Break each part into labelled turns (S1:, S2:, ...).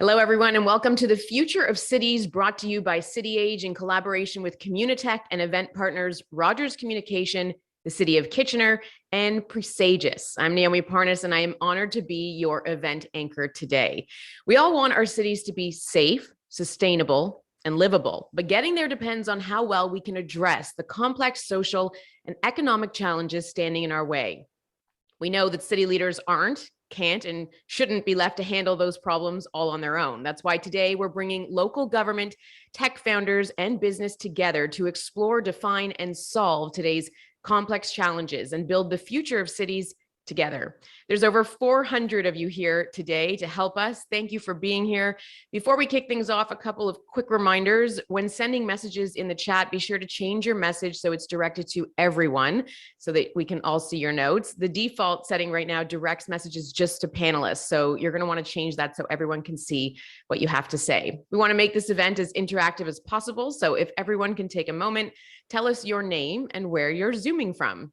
S1: Hello, everyone, and welcome to the Future of Cities, brought to you by CityAge in collaboration with Communitech and event partners Rogers Communication, the City of Kitchener, and Presagius. I'm Naomi Parnas, and I am honored to be your event anchor today. We all want our cities to be safe, sustainable, and livable, but getting there depends on how well we can address the complex social and economic challenges standing in our way. We know that city leaders can't and shouldn't be left to handle those problems all on their own. That's why today we're bringing local government, tech founders, and business together to explore, define, and solve today's complex challenges and build the future of cities together. There's over 400 of you here today to help us. Thank you for being here. Before we kick things off, a couple of quick reminders. When sending messages in the chat, be sure to change your message so it's directed to everyone so that we can all see your notes. The default setting right now directs messages just to panelists. So you're going to want to change that so everyone can see what you have to say. We want to make this event as interactive as possible. So if everyone can take a moment, tell us your name and where you're Zooming from.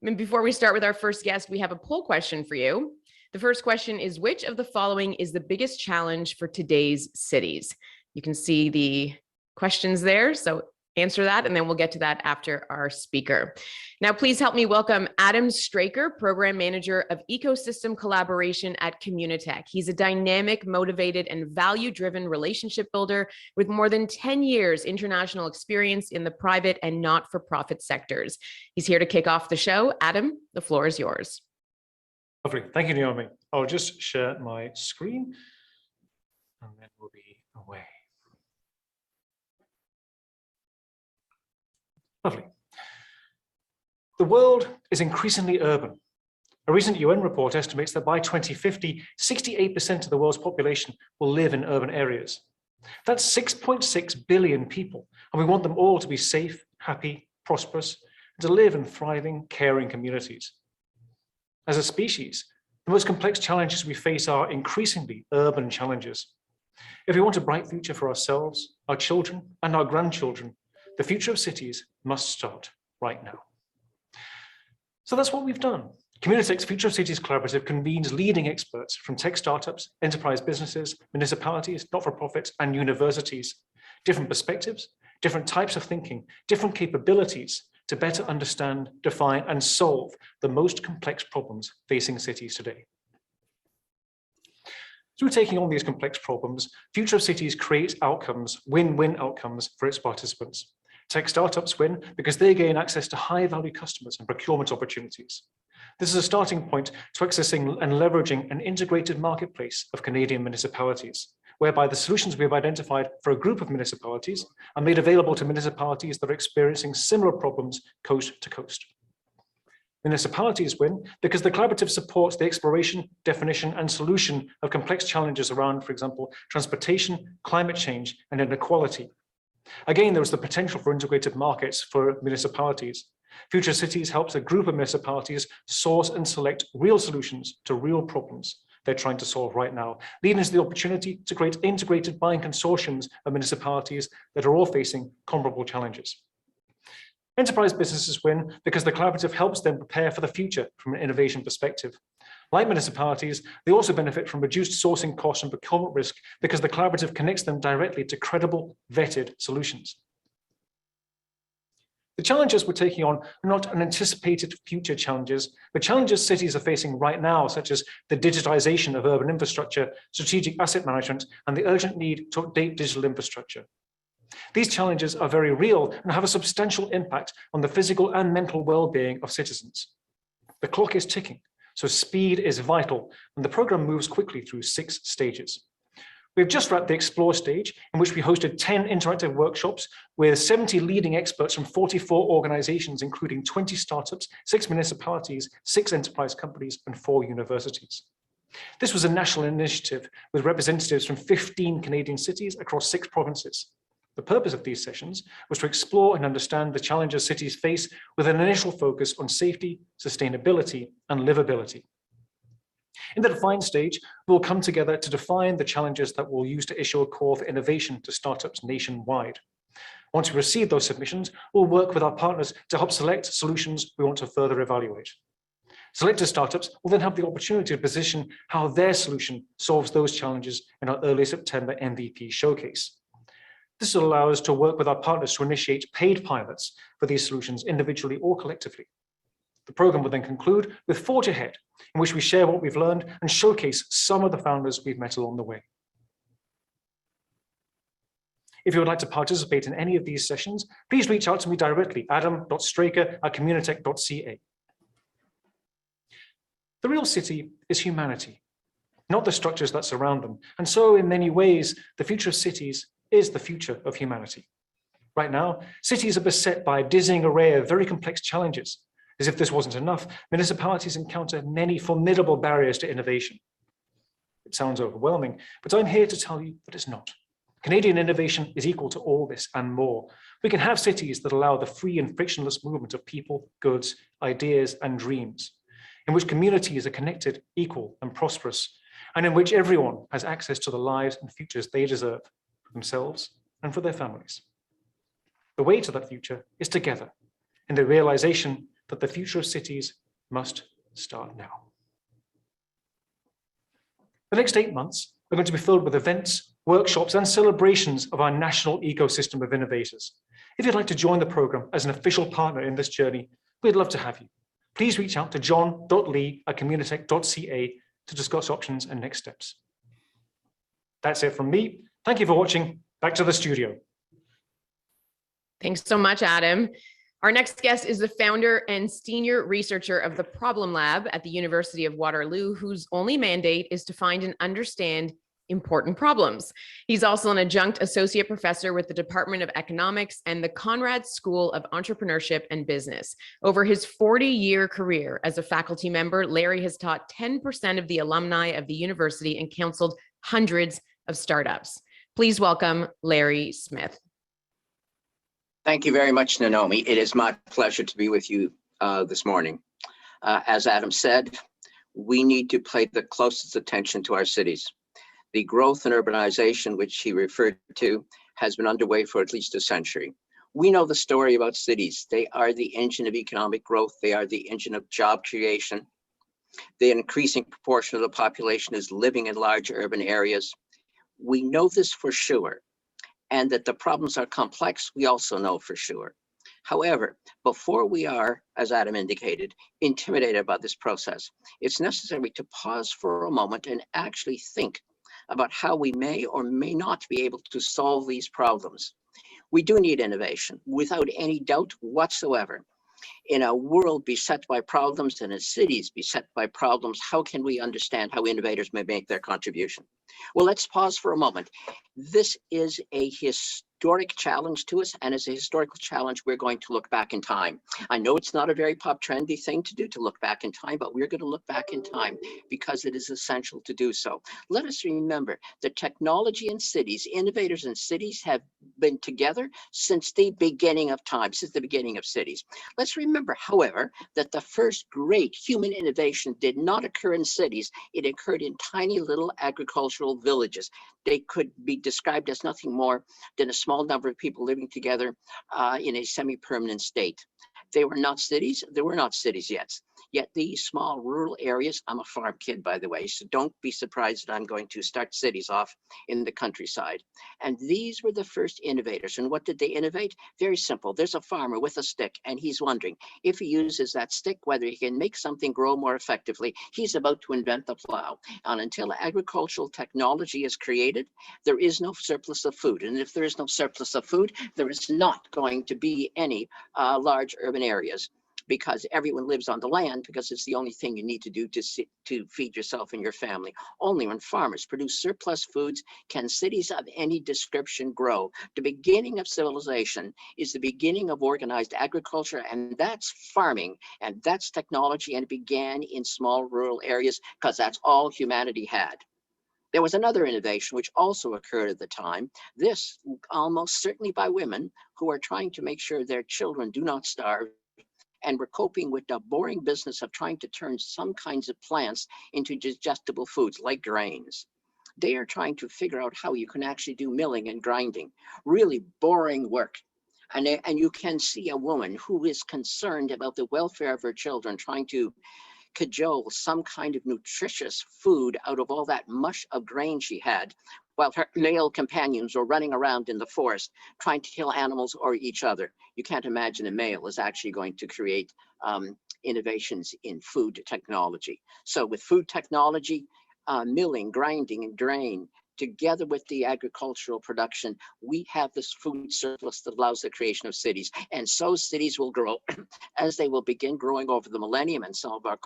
S1: And before we start with our first guest, we have a poll question for you. The first question is, which of the following is the biggest challenge for today's cities? You can see the questions there, so answer that, and then we'll get to that after our speaker. Now, please help me welcome Adam Straker, Program Manager of Ecosystem Collaboration at Communitech. He's a dynamic, motivated, and value-driven relationship builder with more than 10 years international experience in the private and not-for-profit sectors. He's here to kick off the show. Adam, the floor is yours.
S2: Lovely. Thank you, Naomi. I'll just share my screen, and then we'll be away. Lovely. The world is increasingly urban. A recent UN report estimates that by 2050, 68% of the world's population will live in urban areas. That's 6.6 billion people, and we want them all to be safe, happy, prosperous, and to live in thriving, caring communities. As a species, the most complex challenges we face are increasingly urban challenges. If we want a bright future for ourselves, our children, and our grandchildren, the future of cities must start right now. So that's what we've done. Communitech's Future of Cities Collaborative convenes leading experts from tech startups, enterprise businesses, municipalities, not-for-profits, and universities. Different perspectives, different types of thinking, different capabilities to better understand, define, and solve the most complex problems facing cities today. Through taking on these complex problems, Future of Cities creates outcomes, win-win outcomes for its participants. Tech startups win because they gain access to high-value customers and procurement opportunities. This is a starting point to accessing and leveraging an integrated marketplace of Canadian municipalities, whereby the solutions we have identified for a group of municipalities are made available to municipalities that are experiencing similar problems coast to coast. Municipalities win because the collaborative supports the exploration, definition, and solution of complex challenges around, for example, transportation, climate change, and inequality. Again, there is the potential for integrated markets for municipalities. Future Cities helps a group of municipalities source and select real solutions to real problems they're trying to solve right now, leading to the opportunity to create integrated buying consortiums of municipalities that are all facing comparable challenges. Enterprise businesses win because the collaborative helps them prepare for the future from an innovation perspective. Like municipalities, they also benefit from reduced sourcing costs and procurement risk because the collaborative connects them directly to credible, vetted solutions. The challenges we're taking on are not unanticipated future challenges, but challenges cities are facing right now, such as the digitization of urban infrastructure, strategic asset management, and the urgent need to update digital infrastructure. These challenges are very real and have a substantial impact on the physical and mental well-being of citizens. The clock is ticking, so speed is vital, and the program moves quickly through 6 stages. We've just wrapped the Explore stage, in which we hosted 10 interactive workshops with 70 leading experts from 44 organizations, including 20 startups, 6 municipalities, 6 enterprise companies, and 4 universities. This was a national initiative with representatives from 15 Canadian cities across 6 provinces. The purpose of these sessions was to explore and understand the challenges cities face with an initial focus on safety, sustainability, and livability. In the define stage, we'll come together to define the challenges that we'll use to issue a call for innovation to startups nationwide. Once we receive those submissions, we'll work with our partners to help select solutions we want to further evaluate. Selected startups will then have the opportunity to position how their solution solves those challenges in our early September MVP showcase. This will allow us to work with our partners to initiate paid pilots for these solutions individually or collectively. The program will then conclude with Forge Ahead, in which we share what we've learned and showcase some of the founders we've met along the way. If you would like to participate in any of these sessions, please reach out to me directly, adam.straker@communitech.ca. The real city is humanity, not the structures that surround them. And so in many ways, the future of cities is the future of humanity. Right now, cities are beset by a dizzying array of very complex challenges. As if this wasn't enough, municipalities encounter many formidable barriers to innovation. It sounds overwhelming, but I'm here to tell you that it's not. Canadian innovation is equal to all this and more. We can have cities that allow the free and frictionless movement of people, goods, ideas, and dreams, in which communities are connected, equal, and prosperous, and in which everyone has access to the lives and futures they deserve for themselves and for their families. The way to that future is together, in the realization that the future of cities must start now. The next 8 months are going to be filled with events, workshops, and celebrations of our national ecosystem of innovators. If you'd like to join the program as an official partner in this journey, we'd love to have you. Please reach out to john.lee@communitech.ca to discuss options and next steps. That's it from me. Thank you for watching. Back to the studio.
S1: Thanks so much, Adam. Our next guest is the founder and senior researcher of the Problem Lab at the University of Waterloo, whose only mandate is to find and understand important problems. He's also an adjunct associate professor with the Department of Economics and the Conrad School of Entrepreneurship and Business. Over his 40-year career as a faculty member, Larry has taught 10% of the alumni of the university and counseled hundreds of startups. Please welcome Larry Smith.
S3: Thank you very much, Naomi. It is my pleasure to be with you this morning. As Adam said, we need to pay the closest attention to our cities. The growth and urbanization, which he referred to, has been underway for at least a century. We know the story about cities. They are the engine of economic growth. They are the engine of job creation. The increasing proportion of the population is living in large urban areas. We know this for sure. And that the problems are complex, we also know for sure. However, before we are, as Adam indicated, intimidated by this process, it's necessary to pause for a moment and actually think about how we may or may not be able to solve these problems. We do need innovation, without any doubt whatsoever. In a world beset by problems and in cities beset by problems, how can we understand how innovators may make their contribution? Well, let's pause for a moment. This is a historic challenge to us, and as a historical challenge, we're going to look back in time. I know it's not a very pop trendy thing to do, to look back in time, but we're going to look back in time because it is essential to do so. Let us remember that technology in cities, innovators in cities have been together since the beginning of time, since the beginning of cities. Let's remember, however, that the first great human innovation did not occur in cities. It occurred in tiny little agricultural villages. They could be described as nothing more than a small number of people living together in a semi-permanent state. They were not cities. There were not cities yet. Yet these small rural areas, I'm a farm kid, by the way, so don't be surprised that I'm going to start cities off in the countryside. And these were the first innovators. And what did they innovate? Very simple. There's a farmer with a stick, and he's wondering if he uses that stick, whether he can make something grow more effectively. He's about to invent the plow. And until agricultural technology is created, there is no surplus of food. And if there is no surplus of food, there is not going to be any large urban areas, because everyone lives on the land, because it's the only thing you need to do to feed yourself and your family. Only when farmers produce surplus foods can cities of any description grow. The beginning of civilization is the beginning of organized agriculture, and that's farming, and that's technology, and it began in small rural areas because that's all humanity had. There was another innovation which also occurred at the time, this almost certainly by women who are trying to make sure their children do not starve, and we're coping with the boring business of trying to turn some kinds of plants into digestible foods like grains. They are trying to figure out how you can actually do milling and grinding, really boring work. And you can see a woman who is concerned about the welfare of her children, trying to cajole some kind of nutritious food out of all that mush of grain she had, while her male companions were running around in the forest trying to kill animals or each other. You can't imagine a male is actually going to create innovations in food technology. So with food technology, milling, grinding, and grain, together with the agricultural production, we have this food surplus that allows the creation of cities. And so cities will grow as they will begin growing over the millennium. And some of our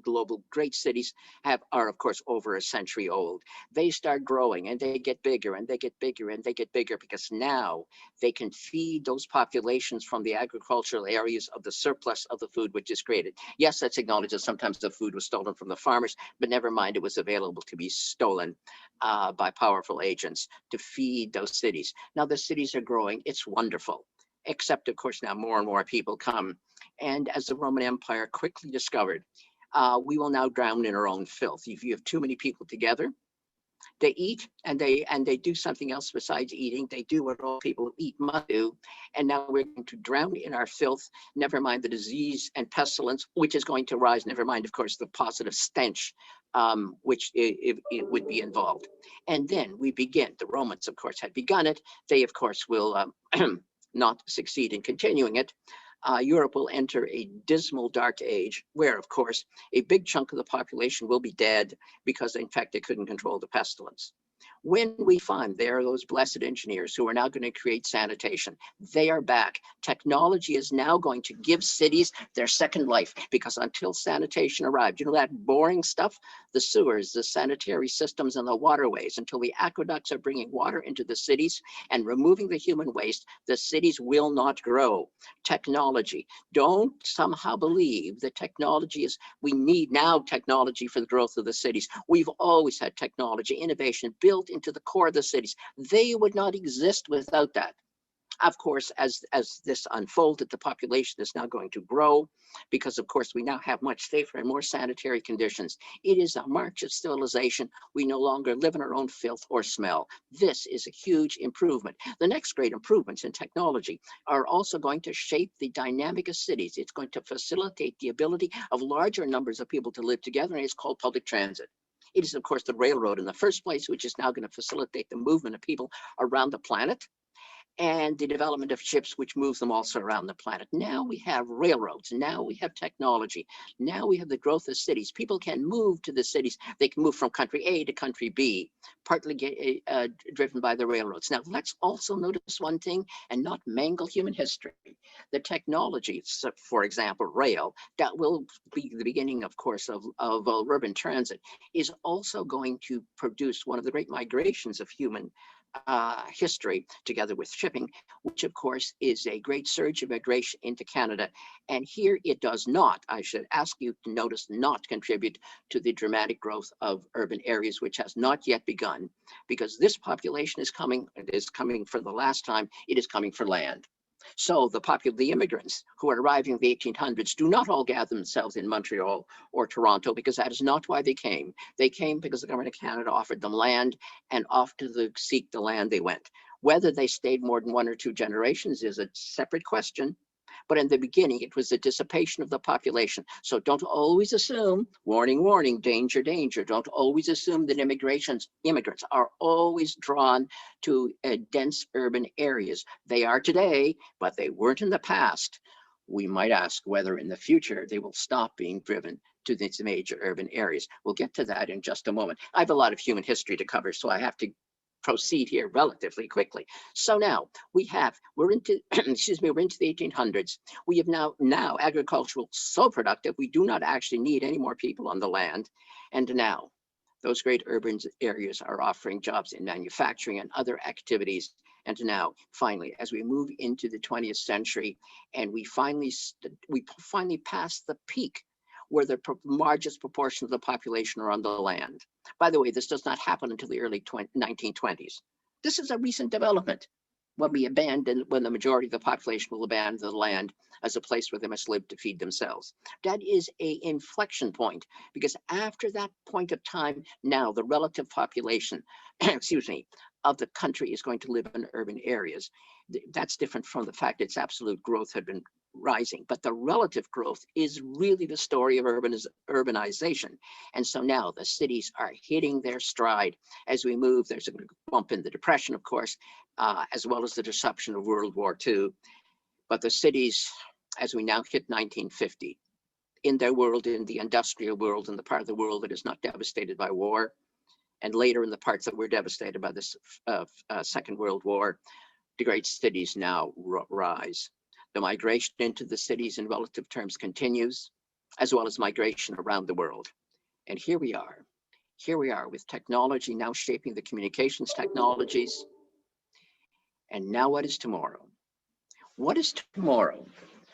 S3: global great cities are, of course, over a century old. They start growing and they get bigger and they get bigger and they get bigger because now they can feed those populations from the agricultural areas of the surplus of the food which is created. Yes, let's acknowledge that sometimes the food was stolen from the farmers, but never mind, it was available to be stolen by powerful agents to feed those cities. Now the cities are growing, it's wonderful, except of course now more and more people come. And as the Roman Empire quickly discovered, we will now drown in our own filth. If you have too many people together, they eat and they do something else besides eating. They do what all people who eat must do. And now we're going to drown in our filth, never mind the disease and pestilence, which is going to rise, never mind, of course, the positive stench, which it would be involved. And then we begin. The Romans, of course, had begun it. They, of course, will not succeed in continuing it. Europe will enter a dismal dark age where, of course, a big chunk of the population will be dead because, in fact, they couldn't control the pestilence. When we find there are those blessed engineers who are now going to create sanitation, they are back. Technology is now going to give cities their second life because until sanitation arrived, you know that boring stuff, the sewers, the sanitary systems, and the waterways, until the aqueducts are bringing water into the cities and removing the human waste, the cities will not grow. Technology. Don't somehow believe that technology is, we need now technology for the growth of the cities. We've always had technology, innovation built into the core of the cities. They would not exist without that. Of course, as this unfolded, the population is now going to grow because, of course, we now have much safer and more sanitary conditions. It is a march of civilization. We no longer live in our own filth or smell. This is a huge improvement. The next great improvements in technology are also going to shape the dynamic of cities. It's going to facilitate the ability of larger numbers of people to live together, and it's called public transit. It is, of course, the railroad in the first place, which is now going to facilitate the movement of people around the planet, and the development of ships, which moves them also around the planet. Now we have railroads. Now we have technology. Now we have the growth of cities. People can move to the cities. They can move from country A to country B, partly driven by the railroads. Now, let's also notice one thing and not mangle human history. The technology, for example, rail, that will be the beginning, of course, of urban transit, is also going to produce one of the great migrations of human history, together with shipping, which of course is a great surge of migration into Canada. And here it does not, I should ask you to notice, not contribute to the dramatic growth of urban areas, which has not yet begun, because this population is coming, it is coming for the last time, it is coming for land. So the immigrants who are arriving in the 1800s do not all gather themselves in Montreal or Toronto, because that is not why they came. They came because the government of Canada offered them land, and off to seek the land they went. Whether they stayed more than 1 or 2 generations is a separate question. But in the beginning, it was the dissipation of the population. So don't always assume, warning, warning, danger, danger. Don't always assume that immigrants are always drawn to dense urban areas. They are today, but they weren't in the past. We might ask whether in the future they will stop being driven to these major urban areas. We'll get to that in just a moment. I have a lot of human history to cover, so I have to proceed here relatively quickly. So now we're into, we're into the 1800s. We have now agricultural so productive, we do not actually need any more people on the land. And now those great urban areas are offering jobs in manufacturing and other activities. And now, finally, as we move into the 20th century, and we finally pass the peak where the largest proportion of the population are on the land. By the way, this does not happen until the early 1920s. This is a recent development when the majority of the population will abandon the land as a place where they must live to feed themselves. That is an inflection point, because after that point of time, now the relative population, of the country is going to live in urban areas. That's different from the fact its absolute growth had been rising, but the relative growth is really the story of urbanization. And so now the cities are hitting their stride as we move. There's a bump in the Depression, of course, as well as the disruption of World War II. But the cities, as we now hit 1950, in their world, in the industrial world, in the part of the world that is not devastated by war, and later in the parts that were devastated by the Second World War, the great cities now rise. The migration into the cities in relative terms continues, as well as migration around the world. And here we are with technology now shaping the communications technologies. And now what is tomorrow? What is tomorrow?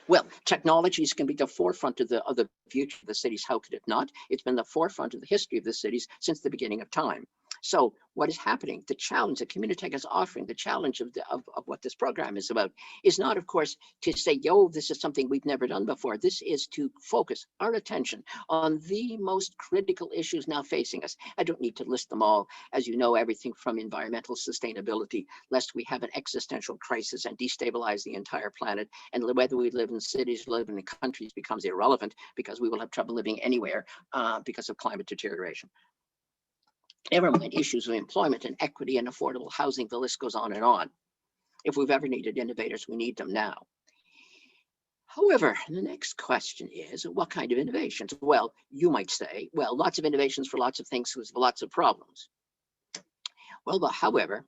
S3: Well, technology is going to be the forefront of the future of the cities. How could it not? It's been the forefront of the history of the cities since the beginning of time. So what is happening? The challenge that Communitech is offering, the challenge of what this program is about, is not, of course, to say, yo, this is something we've never done before. This is to focus our attention on the most critical issues now facing us. I don't need to list them all. As you know, everything from environmental sustainability, lest we have an existential crisis and destabilize the entire planet, and whether we live in cities, live in the countries becomes irrelevant because we will have trouble living anywhere because of climate deterioration. Never mind issues of employment and equity and affordable housing, the list goes on and on. If we've ever needed innovators, we need them now. However, the next question is, what kind of innovations? Well, you might say, well, lots of innovations for lots of things with lots of problems. Well, but however,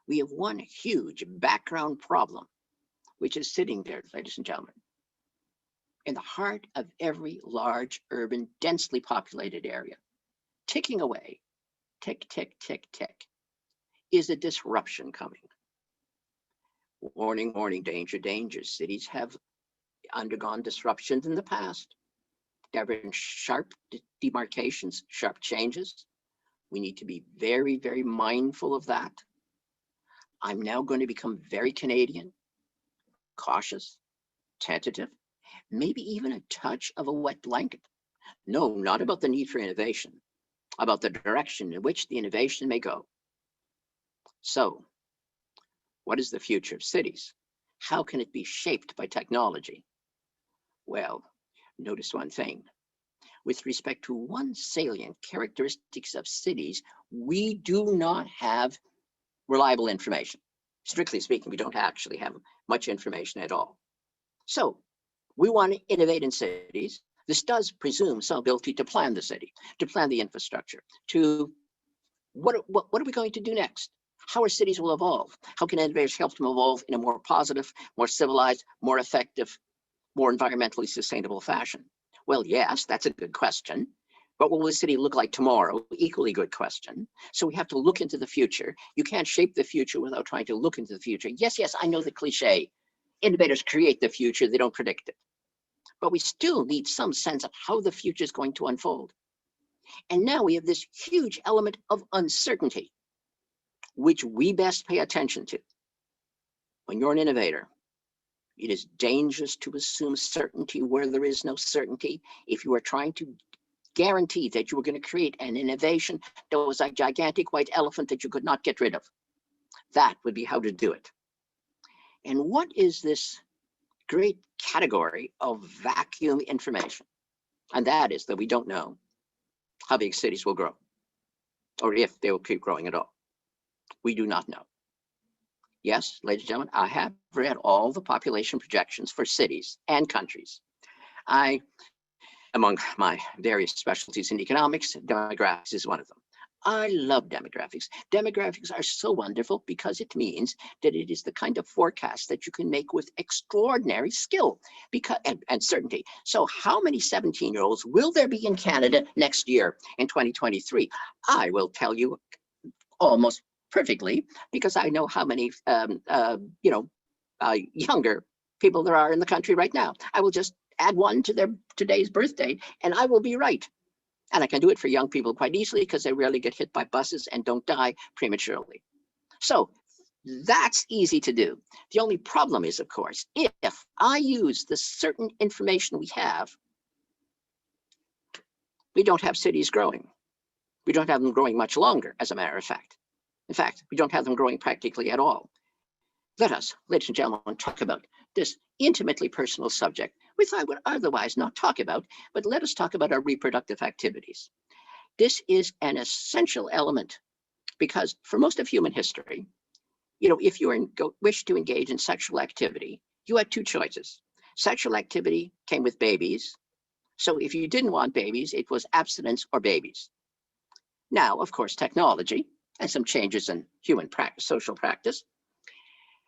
S3: we have one huge background problem, which is sitting there, ladies and gentlemen, in the heart of every large, urban, densely populated area, ticking away. Tick, tick, tick, tick. Is a disruption coming? Warning, warning, danger, danger. Cities have undergone disruptions in the past. There have been sharp demarcations, sharp changes. We need to be very, very mindful of that. I'm now going to become very Canadian, cautious, tentative, maybe even a touch of a wet blanket. No, not about the need for innovation, about the direction in which the innovation may go. So, what is the future of cities? How can it be shaped by technology? Well, notice one thing. With respect to one salient characteristics of cities, we do not have reliable information. Strictly speaking, we don't actually have much information at all. So, we want to innovate in cities. This does presume some ability to plan the city, to plan the infrastructure, to what are we going to do next? How our cities will evolve? How can innovators help them evolve in a more positive, more civilized, more effective, more environmentally sustainable fashion? Well, yes, that's a good question. But what will the city look like tomorrow? Equally good question. So we have to look into the future. You can't shape the future without trying to look into the future. Yes, I know the cliche. Innovators create the future, they don't predict it. But we still need some sense of how the future is going to unfold. And now we have this huge element of uncertainty, which we best pay attention to. When you're an innovator, it is dangerous to assume certainty where there is no certainty. If you are trying to guarantee that you were going to create an innovation that was a gigantic white elephant that you could not get rid of, that would be how to do it. And what is this great category of vacuum information? And that is that we don't know how big cities will grow, or if they will keep growing at all. We do not know. Yes, ladies and gentlemen, I have read all the population projections for cities and countries. Among my various specialties in economics, demographics is one of them. I love demographics. Demographics are so wonderful because it means that it is the kind of forecast that you can make with extraordinary skill and certainty. So how many 17-year-olds will there be in Canada next year in 2023? I will tell you almost perfectly because I know how many younger people there are in the country right now. I will just add one to their today's birth date and I will be right. And I can do it for young people quite easily because they rarely get hit by buses and don't die prematurely. So that's easy to do. The only problem is, of course, if I use the certain information we have, we don't have cities growing. We don't have them growing much longer, as a matter of fact. In fact, we don't have them growing practically at all. Let us, ladies and gentlemen, talk about this intimately personal subject, which I would otherwise not talk about, but let us talk about our reproductive activities. This is an essential element because for most of human history, if you wish to engage in sexual activity, you had two choices. Sexual activity came with babies. So if you didn't want babies, it was abstinence or babies. Now, of course, technology and some changes in human social practice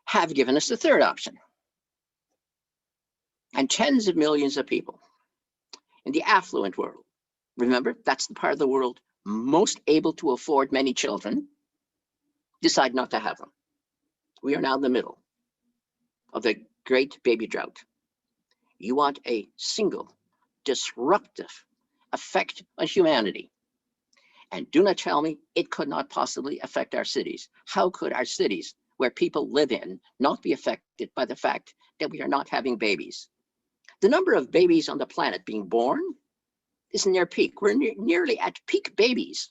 S3: have given us the third option. And tens of millions of people in the affluent world, remember, that's the part of the world most able to afford many children, decide not to have them. We are now in the middle of the great baby drought. You want a single disruptive effect on humanity. And do not tell me it could not possibly affect our cities. How could our cities, where people live in, not be affected by the fact that we are not having babies? The number of babies on the planet being born is near peak. We're nearly at peak babies,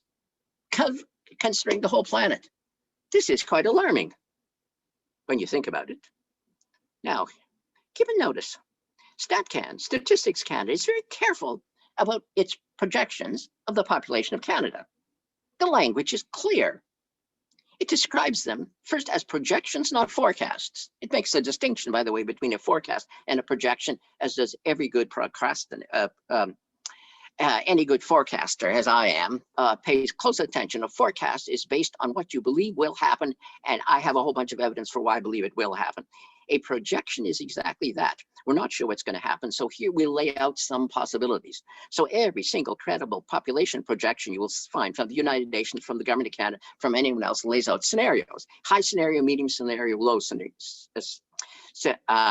S3: considering the whole planet. This is quite alarming when you think about it. Now, give a notice. StatCan, Statistics Canada, is very careful about its projections of the population of Canada. The language is clear. It describes them first as projections, not forecasts. It makes a distinction, by the way, between a forecast and a projection, as does every good any good forecaster, as I am, pays close attention. A forecast is based on what you believe will happen, and I have a whole bunch of evidence for why I believe it will happen. A projection is exactly that. We're not sure what's going to happen, so here we lay out some possibilities. So every single credible population projection you will find from the United Nations, from the government of Canada, from anyone else, lays out scenarios: high scenario, medium scenario, low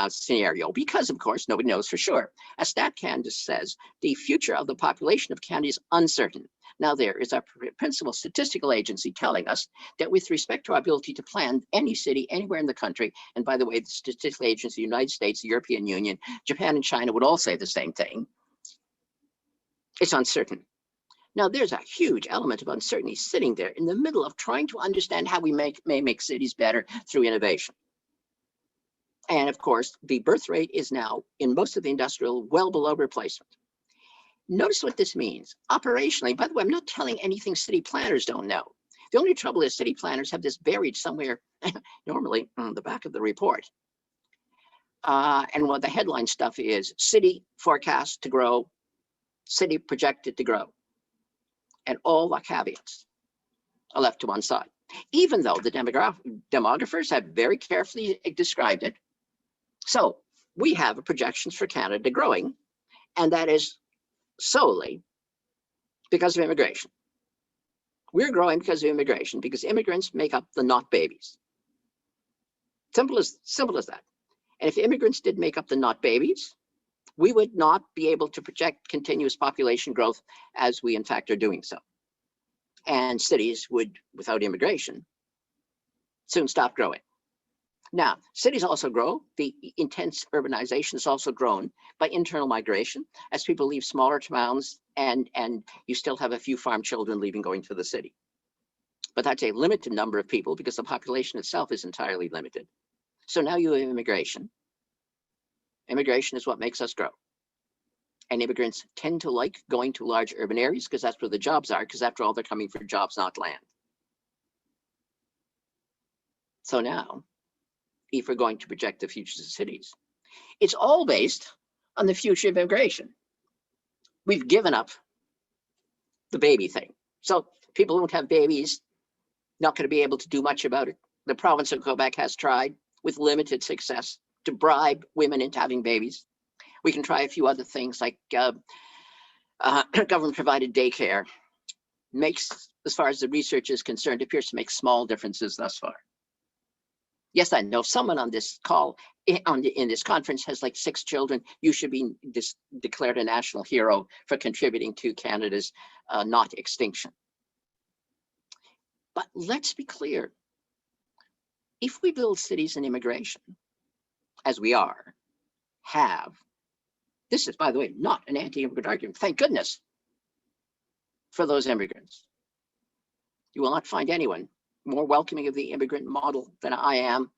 S3: scenario, because of course nobody knows for sure. As StatCan just says, the future of the population of Canada is uncertain. Now there is our principal statistical agency telling us that with respect to our ability to plan any city anywhere in the country, and by the way, the statistical agency, the United States, the European Union, Japan and China would all say the same thing, it's uncertain. Now there's a huge element of uncertainty sitting there in the middle of trying to understand how we may make cities better through innovation. And of course, the birth rate is now in most of the industrial well below replacement. Notice what this means. Operationally, by the way, I'm not telling anything city planners don't know. The only trouble is city planners have this buried somewhere, normally on the back of the report. And what the headline stuff is, city forecast to grow, city projected to grow. And all the caveats are left to one side. Even though the demographers have very carefully described it. So we have projections for Canada growing, and that is solely because of immigration. We're growing because of immigration, because immigrants make up the not babies. Simple as that. And if immigrants did make up the not babies, we would not be able to project continuous population growth as we in fact are doing so. And cities would, without immigration, soon stop growing. Now, cities also grow. The intense urbanization has also grown by internal migration as people leave smaller towns, and you still have a few farm children leaving, going to the city. But that's a limited number of people because the population itself is entirely limited. So now you have immigration. Immigration is what makes us grow. And immigrants tend to like going to large urban areas because that's where the jobs are, because after all, they're coming for jobs, not land. So now, if we're going to project the futures of cities, it's all based on the future of immigration. We've given up the baby thing. So people who don't have babies, not going to be able to do much about it. The province of Quebec has tried with limited success to bribe women into having babies. We can try a few other things like government provided daycare. Makes, as far as the research is concerned, appears to make small differences thus far. Yes, I know someone on this call, in this conference, has like 6 children. You should be declared a national hero for contributing to Canada's not extinction. But let's be clear. If we build cities and immigration, as we have, this is, by the way, not an anti-immigrant argument. Thank goodness for those immigrants. You will not find anyone more welcoming of the immigrant model than I am,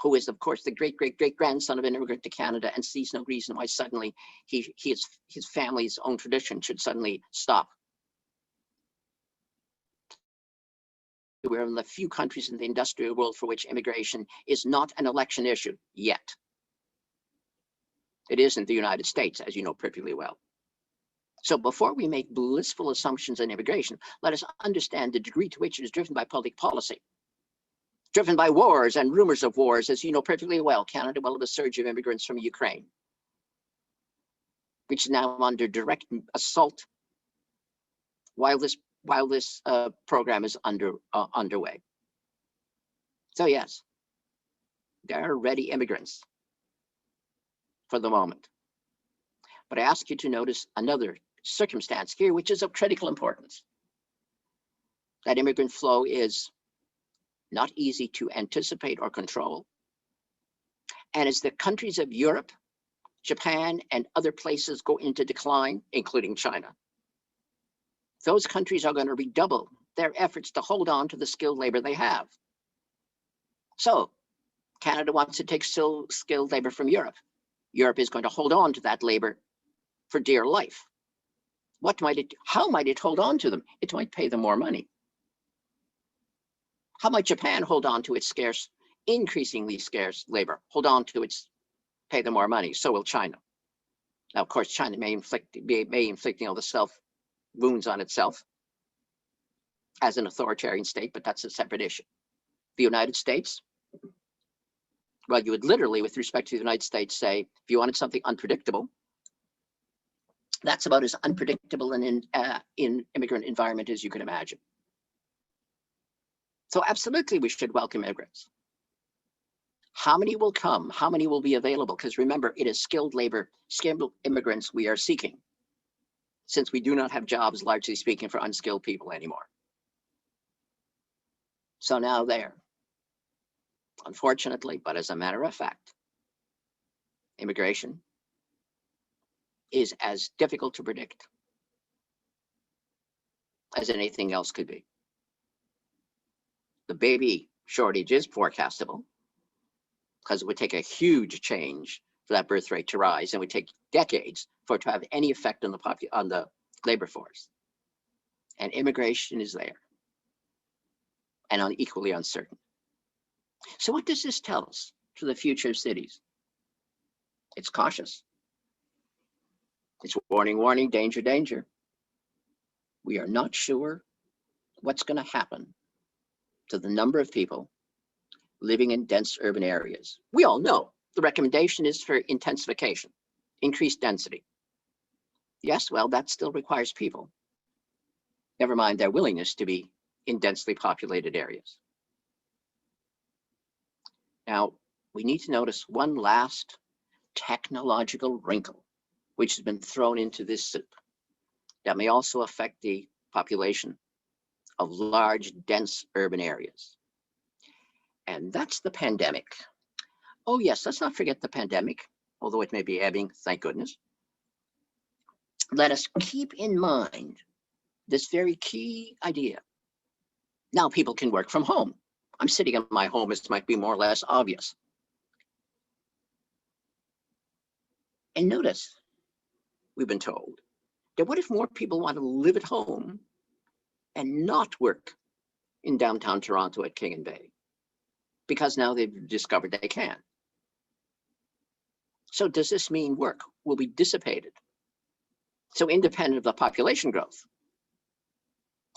S3: who is, of course, the great-great-great-grandson of an immigrant to Canada and sees no reason why suddenly his family's own tradition should suddenly stop. We're in the few countries in the industrial world for which immigration is not an election issue yet. It isn't the United States, as you know perfectly well. So before we make blissful assumptions on immigration, let us understand the degree to which it is driven by public policy, driven by wars and rumors of wars, as you know perfectly well. Canada will have a surge of immigrants from Ukraine, which is now under direct assault while this program is underway. So yes, there are ready immigrants for the moment. But I ask you to notice another circumstance here, which is of critical importance. That immigrant flow is not easy to anticipate or control. And as the countries of Europe, Japan, and other places go into decline, including China, those countries are going to redouble their efforts to hold on to the skilled labor they have. So Canada wants to take skilled labor from Europe. Europe is going to hold on to that labor for dear life. How might it hold on to them? It might pay them more money. How might Japan hold on to its scarce, increasingly scarce labor? Hold on to its, pay them more money. So will China. Now, of course, China may inflict the self wounds on itself as an authoritarian state, but that's a separate issue. The United States, well, you would literally, with respect to the United States, say, if you wanted something unpredictable, that's about as unpredictable in immigrant environment as you can imagine. So absolutely, we should welcome immigrants. How many will come? How many will be available? Because remember, it is skilled labor, skilled immigrants we are seeking, since we do not have jobs, largely speaking, for unskilled people anymore. So now there, unfortunately, but as a matter of fact, immigration is as difficult to predict as anything else could be. The baby shortage is forecastable because it would take a huge change for that birth rate to rise, and it would take decades for it to have any effect on the labor force. And immigration is there and equally uncertain. So what does this tell us for the future of cities? It's cautious. It's warning, warning, danger, danger. We are not sure what's going to happen to the number of people living in dense urban areas. We all know the recommendation is for intensification, increased density. Yes, well, that still requires people. Never mind their willingness to be in densely populated areas. Now, we need to notice one last technological wrinkle which has been thrown into this soup that may also affect the population of large, dense urban areas. And that's the pandemic. Oh yes, let's not forget the pandemic, although it may be ebbing, thank goodness. Let us keep in mind this very key idea. Now people can work from home. I'm sitting in my home, it might be more or less obvious. And notice, we've been told that what if more people want to live at home and not work in downtown Toronto at King and Bay? Because now they've discovered they can. So does this mean work will be dissipated? So independent of the population growth,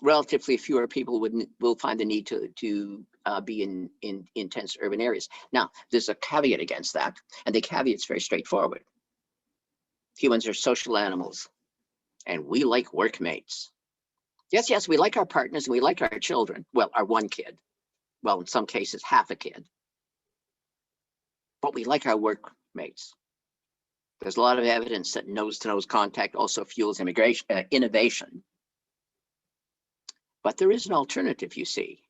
S3: relatively fewer people will find the need to be in intense urban areas. Now, there's a caveat against that, and the caveat's very straightforward. Humans are social animals, and we like workmates. Yes, yes, we like our partners and we like our children. Well, our one kid. Well, in some cases, half a kid. But we like our workmates. There's a lot of evidence that nose-to-nose contact also fuels innovation. But there is an alternative, you see.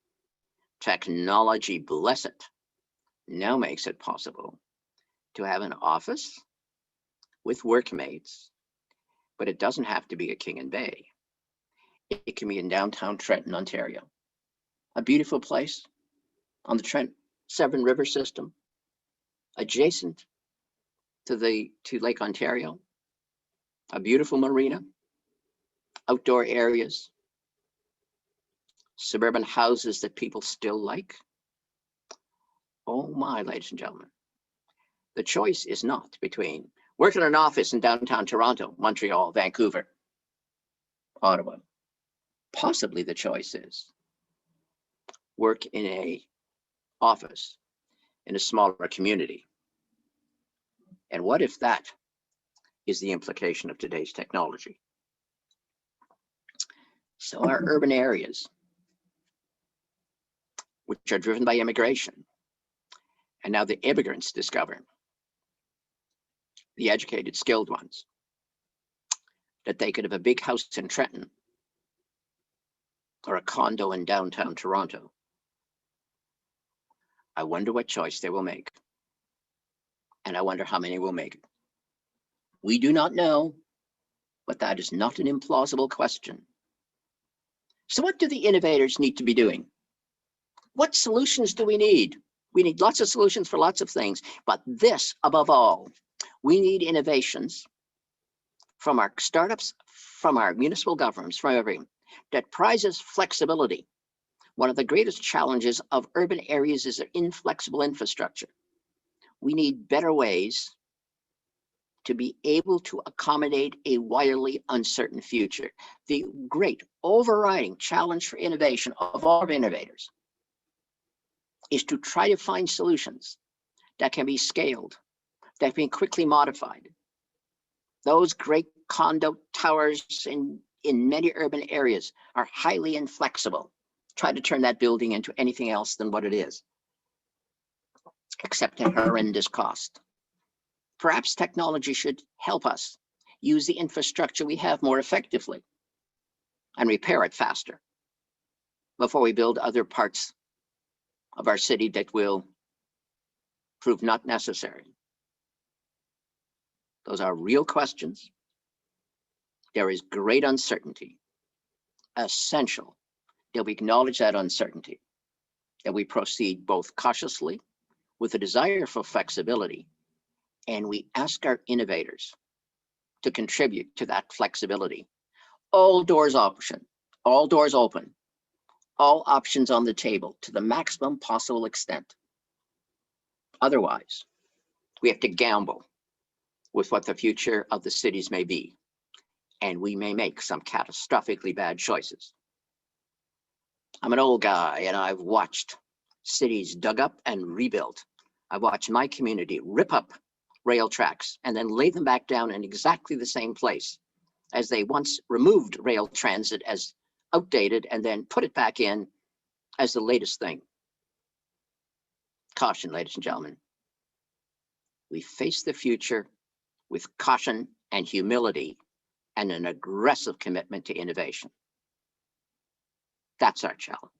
S3: Technology, bless it, now makes it possible to have an office with workmates, but it doesn't have to be at King and Bay. It can be in downtown Trenton, Ontario. A beautiful place on the Trent Severn River system, adjacent to Lake Ontario, a beautiful marina, outdoor areas, suburban houses that people still like. Oh my, ladies and gentlemen, the choice is not between working in an office in downtown Toronto, Montreal, Vancouver, Ottawa. Possibly the choice is work in a office in a smaller community. And what if that is the implication of today's technology? So our urban areas, which are driven by immigration, and now the immigrants discover, the educated, skilled ones, that they could have a big house in Trenton or a condo in downtown Toronto. I wonder what choice they will make. And I wonder how many will make it. We do not know, but that is not an implausible question. So what do the innovators need to be doing? What solutions do we need? We need lots of solutions for lots of things, but this above all, we need innovations from our startups, from our municipal governments, from everything that prizes flexibility. One of the greatest challenges of urban areas is their inflexible infrastructure. We need better ways to be able to accommodate a wildly uncertain future. The great overriding challenge for innovation of all innovators is to try to find solutions that can be scaled, that can be quickly modified. Those great condo towers in many urban areas are highly inflexible. Try to turn that building into anything else than what it is, except at horrendous cost. Perhaps technology should help us use the infrastructure we have more effectively and repair it faster before we build other parts of our city that will prove not necessary. Those are real questions. There is great uncertainty. Essential that we acknowledge that uncertainty, that we proceed both cautiously with a desire for flexibility, and we ask our innovators to contribute to that flexibility. All doors open, all doors open, all options on the table to the maximum possible extent. Otherwise, we have to gamble with what the future of the cities may be, and we may make some catastrophically bad choices. I'm an old guy, and I've watched cities dug up and rebuilt. I've watched my community rip up rail tracks and then lay them back down in exactly the same place as they once removed rail transit as outdated and then put it back in as the latest thing. Caution, ladies and gentlemen. We face the future with caution and humility and an aggressive commitment to innovation. That's our challenge.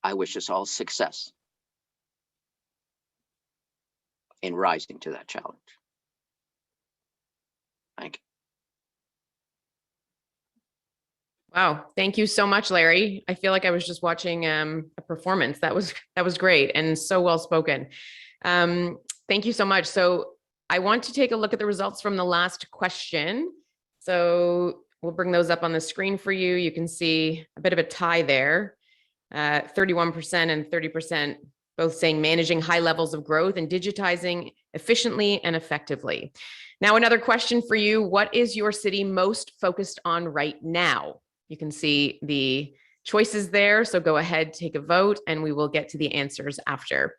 S3: I wish us all success in rising to that challenge. Thank you.
S1: Wow. Thank you so much, Larry. I feel like I was just watching a performance. That was great and so well spoken. Thank you so much. So I want to take a look at the results from the last question. So we'll bring those up on the screen for you. You can see a bit of a tie there, 31% and 30%, both saying managing high levels of growth and digitizing efficiently and effectively. Now, another question for you. What is your city most focused on right now? You can see the choices there. So go ahead, take a vote, and we will get to the answers after.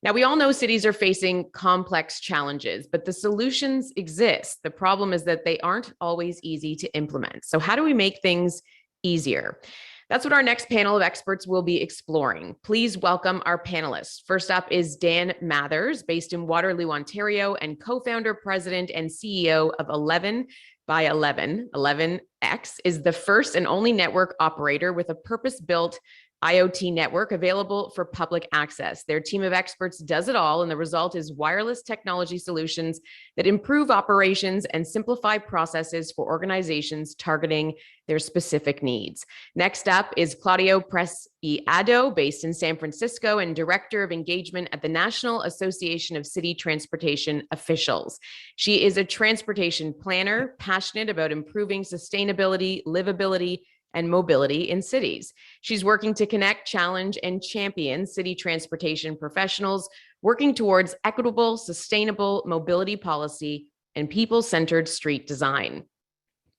S1: Now, we all know cities are facing complex challenges, but the solutions exist. The problem is that they aren't always easy to implement. So how do we make things easier? That's what our next panel of experts will be exploring. Please welcome our panelists. First up is Dan Mathers, based in Waterloo, Ontario, and co-founder, president, and CEO of 11 by 11. 11X is the first and only network operator with a purpose-built IoT network available for public access. Their team of experts does it all, and the result is wireless technology solutions that improve operations and simplify processes for organizations targeting their specific needs. Next up is Claudio Preciado, based in San Francisco and Director of Engagement at the National Association of City Transportation Officials. She is a transportation planner, passionate about improving sustainability, livability, and mobility in cities. She's working to connect, challenge, and champion city transportation professionals, working towards equitable, sustainable mobility policy and people-centered street design.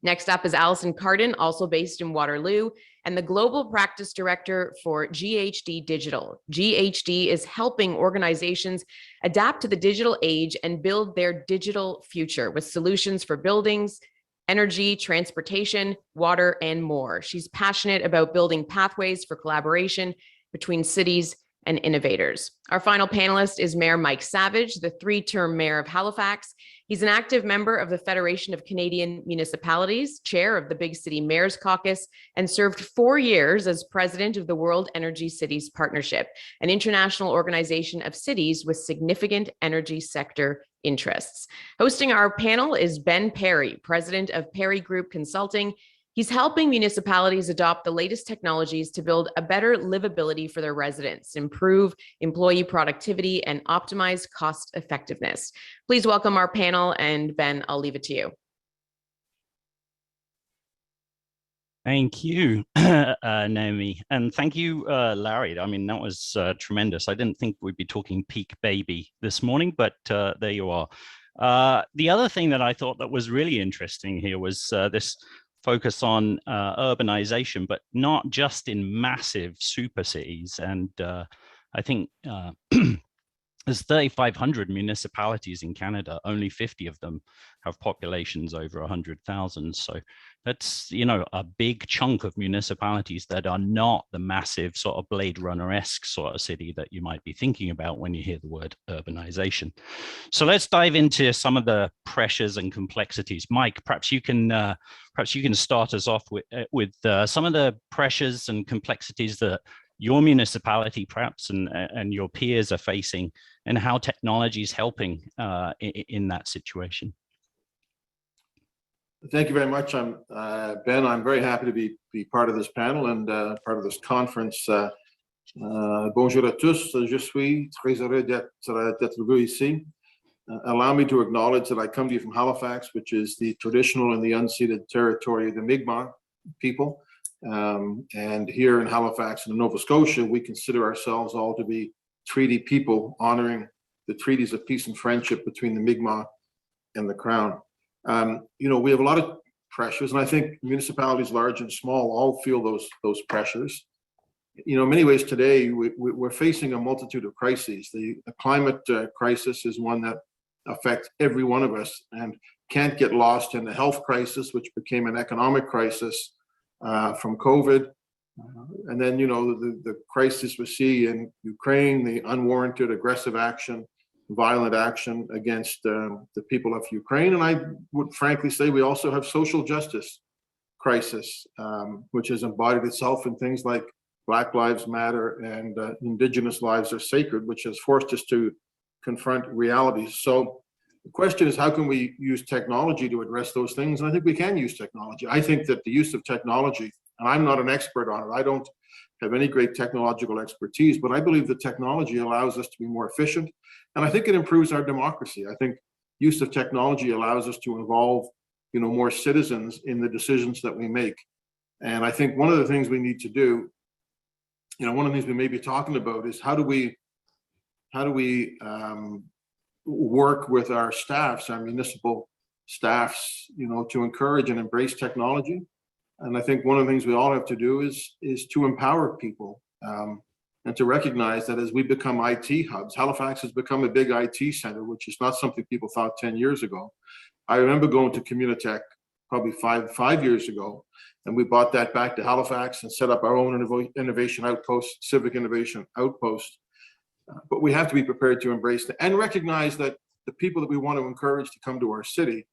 S1: Next up is Allison Carden, also based in Waterloo, and the Global Practice Director for GHD Digital. GHD is helping organizations adapt to the digital age and build their digital future with solutions for buildings, energy, transportation, water, and more. She's passionate about building pathways for collaboration between cities and innovators. Our final panelist is Mayor Mike Savage, the three-term mayor of Halifax. He's an active member of the Federation of Canadian Municipalities, chair of the Big City Mayors Caucus, and served 4 years as president of the World Energy Cities Partnership, an international organization of cities with significant energy sector interests. Hosting our panel is Ben Perry, president of Perry Group Consulting. He's helping municipalities adopt the latest technologies to build a better livability for their residents, improve employee productivity, and optimize cost effectiveness. Please welcome our panel, and Ben, I'll leave it to you.
S4: Thank you, Naomi. And thank you, Larry. I mean, that was tremendous. I didn't think we'd be talking peak baby this morning, but there you are. The other thing that I thought that was really interesting here was this focus on urbanization, but not just in massive super cities. And I think there's 3,500 municipalities in Canada. Only 50 of them have populations over 100,000. So that's, you know, a big chunk of municipalities that are not the massive sort of Blade Runner-esque sort of city that you might be thinking about when you hear the word urbanization. So let's dive into some of the pressures and complexities. Mike, perhaps you can start us off with some of the pressures and complexities that your municipality perhaps and your peers are facing, and how technology is helping in that situation.
S5: Thank you very much. I'm Ben. I'm very happy to be part of this panel and part of this conference. Bonjour à tous. Je suis très heureux d'être ici. Allow me to acknowledge that I come to you from Halifax, which is the traditional and the unceded territory of the Mi'kmaq people. And here in Halifax and Nova Scotia, we consider ourselves all to be treaty people, honoring the treaties of peace and friendship between the Mi'kmaq and the Crown. You know, we have a lot of pressures, and I think municipalities, large and small, all feel those pressures. You know, in many ways today, we're facing a multitude of crises. The climate crisis is one that affects every one of us and can't get lost in the health crisis, which became an economic crisis from COVID. And then, you know, the crisis we see in Ukraine, the unwarranted aggressive action, violent action against the people of Ukraine. And I would frankly say we also have social justice crisis, which has embodied itself in things like Black Lives Matter and Indigenous lives are sacred, which has forced us to confront realities. So the question is, how can we use technology to address those things? And I think we can use technology. I think that the use of technology, and I'm not an expert on it, I don't have any great technological expertise, but I believe that technology allows us to be more efficient. And I think it improves our democracy. I think use of technology allows us to involve, you know, more citizens in the decisions that we make. And I think one of the things we need to do, you know, one of the things we may be talking about is how do we work with our staffs, our municipal staffs, you know, to encourage and embrace technology. And I think one of the things we all have to do is to empower people and to recognize that as we become IT hubs, Halifax has become a big IT center, which is not something people thought 10 years ago. I remember going to Communitech probably five years ago, and we brought that back to Halifax and set up our own innovation outpost, civic innovation outpost. But we have to be prepared to embrace that and recognize that the people that we want to encourage to come to our city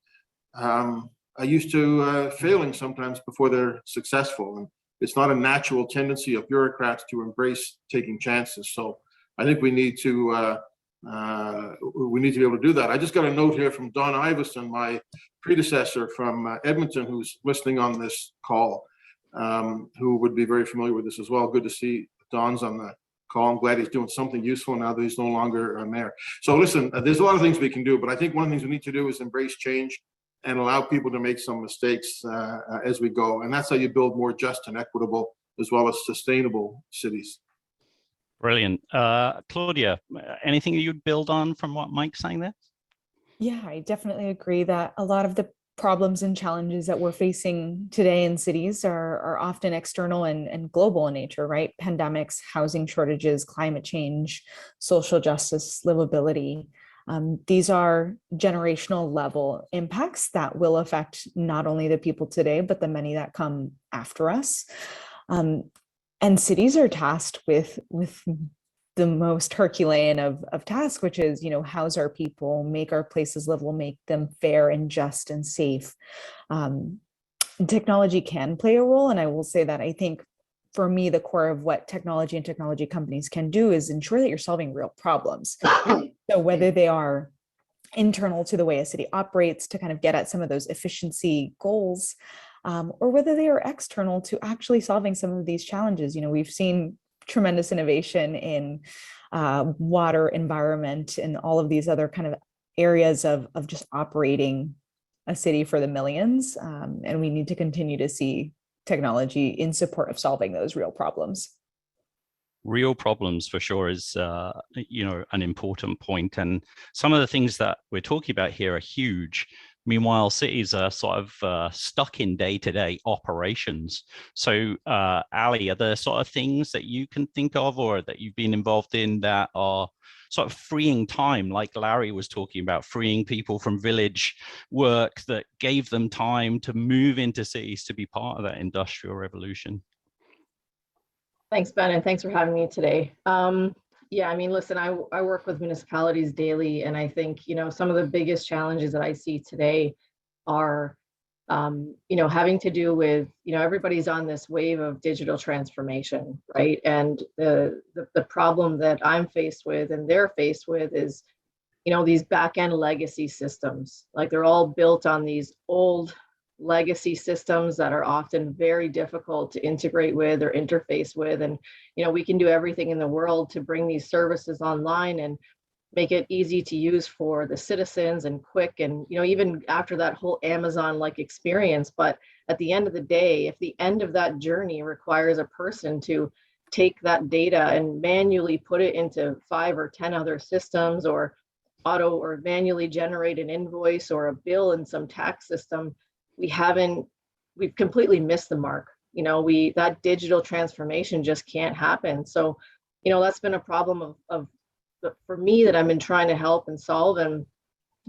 S5: are used to failing sometimes before they're successful. And it's not a natural tendency of bureaucrats to embrace taking chances. So I think we need to be able to do that. I just got a note here from Don Iveson, my predecessor from Edmonton, who's listening on this call, who would be very familiar with this as well. Good to see Don's on the call. I'm glad he's doing something useful now that he's no longer mayor. So listen, there's a lot of things we can do, but I think one of the things we need to do is embrace change and allow people to make some mistakes as we go. And that's how you build more just and equitable as well as sustainable cities.
S4: Brilliant. Claudia, anything you'd build on from what Mike's saying there?
S6: Yeah, I definitely agree that a lot of the problems and challenges that we're facing today in cities are often external and global in nature, right? Pandemics, housing shortages, climate change, social justice, livability. These are generational level impacts that will affect not only the people today, but the many that come after us. And cities are tasked with the most Herculean of tasks, which is, house our people, make our places livable, make them fair and just and safe. Technology can play a role. And I will say that I think for me, the core of what technology and technology companies can do is ensure that you're solving real problems. So whether they are internal to the way a city operates to kind of get at some of those efficiency goals, or whether they are external to actually solving some of these challenges. We've seen tremendous innovation in water, environment, and all of these other kind of areas of just operating a city for the millions. And we need to continue to see technology in support of solving those real problems.
S4: Real problems for sure is, an important point. And some of the things that we're talking about here are huge. Meanwhile, cities are sort of stuck in day-to-day operations. So, Ali, are there sort of things that you can think of or that you've been involved in that are sort of freeing time, like Larry was talking about, freeing people from village work that gave them time to move into cities to be part of that industrial revolution?
S7: Thanks, Ben, and thanks for having me today. Yeah, I mean, listen, I work with municipalities daily, and I think, some of the biggest challenges that I see today are, having to do with, everybody's on this wave of digital transformation, right? And the problem that I'm faced with and they're faced with is, these back-end legacy systems. Like, they're all built on these old legacy systems that are often very difficult to integrate with or interface with. And, we can do everything in the world to bring these services online and make it easy to use for the citizens and quick. And, even after that whole Amazon-like experience, but at the end of the day, if the end of that journey requires a person to take that data and manually put it into 5 or 10 other systems or manually generate an invoice or a bill in some tax system, we've completely missed the mark. That digital transformation just can't happen. So, that's been a problem for me that I've been trying to help and solve. And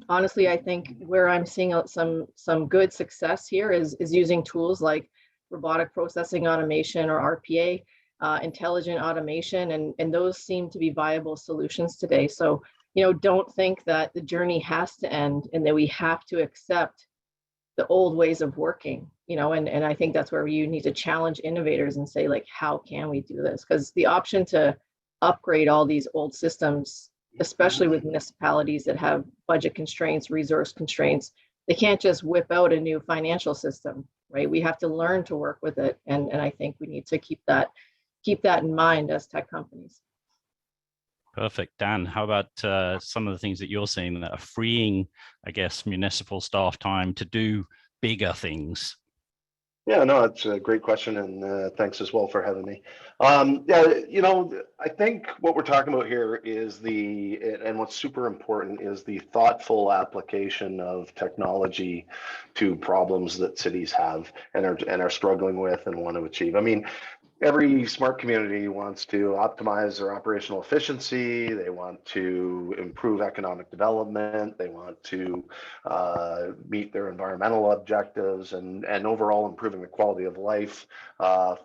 S7: honestly, I think where I'm seeing some good success here is using tools like robotic processing automation or RPA, intelligent automation, and those seem to be viable solutions today. So, don't think that the journey has to end and that we have to accept the old ways of working, and I think that's where you need to challenge innovators and say, like, how can we do this? Because the option to upgrade all these old systems, especially with municipalities that have budget constraints, resource constraints, they can't just whip out a new financial system, right? We have to learn to work with it. And I think we need to keep that in mind as tech companies.
S4: Perfect. Dan, how about some of the things that you're seeing that are freeing, I guess, municipal staff time to do bigger things?
S8: Yeah, no, it's a great question, and thanks as well for having me. I think what we're talking about here is and what's super important is the thoughtful application of technology to problems that cities have and are struggling with and want to achieve. I mean, every smart community wants to optimize their operational efficiency. They want to improve economic development. They want to meet their environmental objectives and overall improving the quality of life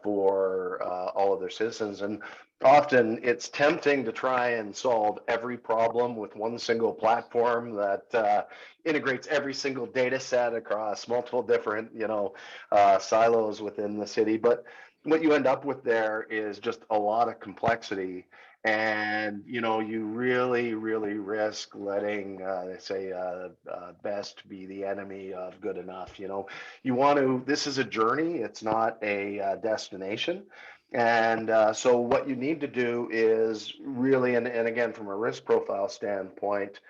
S8: for all of their citizens. And often it's tempting to try and solve every problem with one single platform that integrates every single data set across multiple different, silos within the city. But what you end up with there is just a lot of complexity. And, you know, you really, really risk letting, they say, best be the enemy of good enough. You know, you want to, this is a journey, it's not a destination. And so what you need to do is really, and again, from a risk profile standpoint,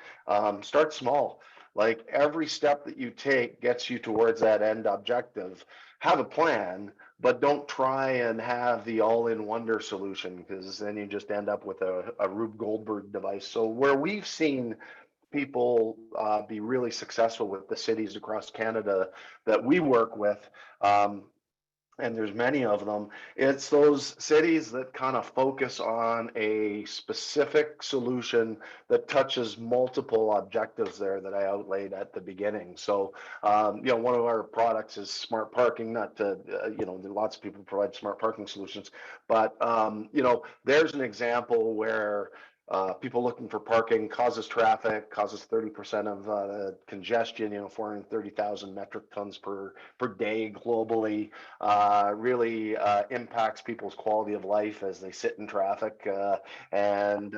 S8: start small. Like every step that you take gets you towards that end objective. Have a plan, but don't try and have the all-in-wonder solution, because then you just end up with a Rube Goldberg device. So where we've seen people be really successful with the cities across Canada that we work with, and there's many of them, it's those cities that kind of focus on a specific solution that touches multiple objectives there that I outlaid at the beginning. So, you know, one of our products is smart parking, not to, you know, lots of people provide smart parking solutions, but, you know, there's an example where people looking for parking causes traffic, causes 30% of congestion, you know, 430,000 metric tons per day globally, really impacts people's quality of life as they sit in traffic. And,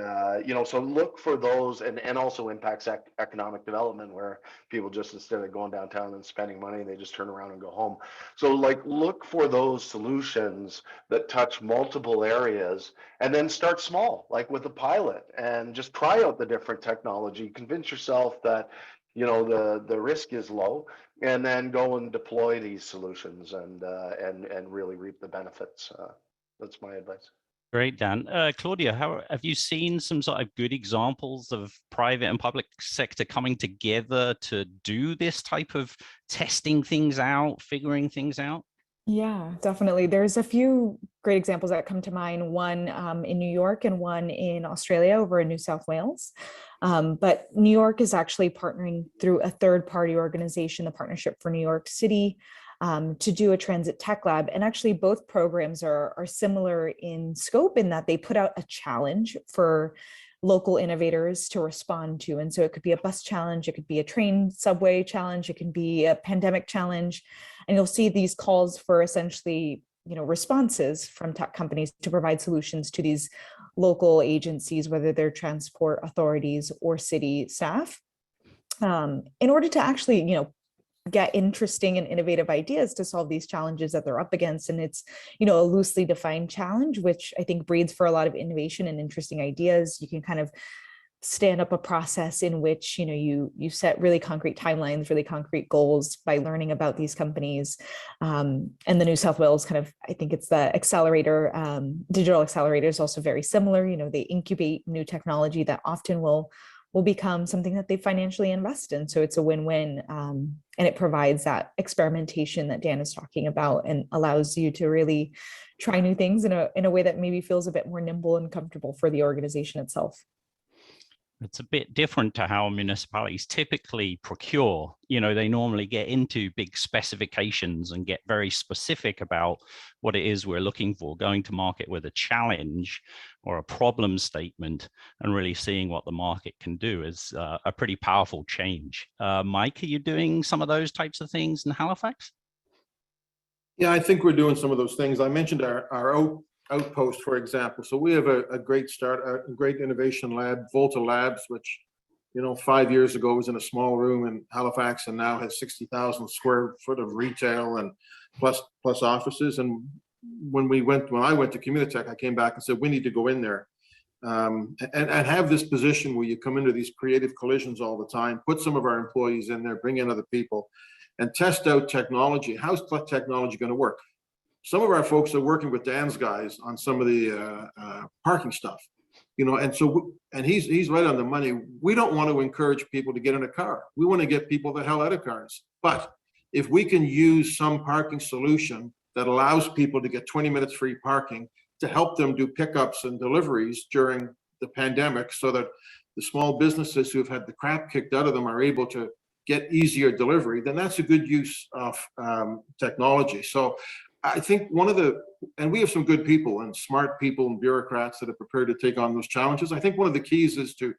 S8: you know, so look for those, and also impacts economic development, where people just, instead of going downtown and spending money, they just turn around and go home. So like, look for those solutions that touch multiple areas, and then start small, like with a pilot, and just try out the different technology, convince yourself that, you know, the risk is low, and then go and deploy these solutions and really reap the benefits. That's my advice.
S4: Great, Dan. Claudia, how have you seen some sort of good examples of private and public sector coming together to do this type of testing things out, figuring things out?
S6: Yeah, definitely. There's a few great examples that come to mind, one in New York and one in Australia over in New South Wales. But New York is actually partnering through a third-party organization, the Partnership for New York City, to do a transit tech lab. And actually both programs are similar in scope, in that they put out a challenge for local innovators to respond to. And so it could be a bus challenge, it could be a train subway challenge, it can be a pandemic challenge. And you'll see these calls for essentially, you know, responses from tech companies to provide solutions to these local agencies, whether they're transport authorities or city staff, in order to actually, you know, get interesting and innovative ideas to solve these challenges that they're up against. And it's, you know, a loosely defined challenge, which I think breeds for a lot of innovation and interesting ideas. You can kind of stand up a process in which, you know, you set really concrete timelines, really concrete goals by learning about these companies. And the New South Wales kind of, I think it's the accelerator, digital accelerator is also very similar. You know, they incubate new technology that often will become something that they financially invest in. So it's a win-win, and it provides that experimentation that Dan is talking about, and allows you to really try new things in a way that maybe feels a bit more nimble and comfortable for the organization itself.
S4: It's a bit different to how municipalities typically procure. You know, they normally get into big specifications and get very specific about what it is we're looking for, going to market with a challenge or a problem statement, and really seeing what the market can do is a pretty powerful change. Mike, are you doing some of those types of things in Halifax?
S5: Yeah, I think we're doing some of those things. I mentioned our Outpost, for example. So we have a great great innovation lab, Volta Labs, which, you know, 5 years ago was in a small room in Halifax, and now has 60,000 square foot of retail and plus offices. And when I went to Communitech, I came back and said, we need to go in there and have this position where you come into these creative collisions all the time, put some of our employees in there, bring in other people, and test out technology. How's technology going to work? Some of our folks are working with Dan's guys on some of the parking stuff, you know, and so, and he's right on the money. We don't want to encourage people to get in a car. We want to get people the hell out of cars. But if we can use some parking solution that allows people to get 20 minutes free parking to help them do pickups and deliveries during the pandemic, so that the small businesses who've had the crap kicked out of them are able to get easier delivery, then that's a good use of technology. So I think and we have some good people and smart people and bureaucrats that are prepared to take on those challenges. I think one of the keys is to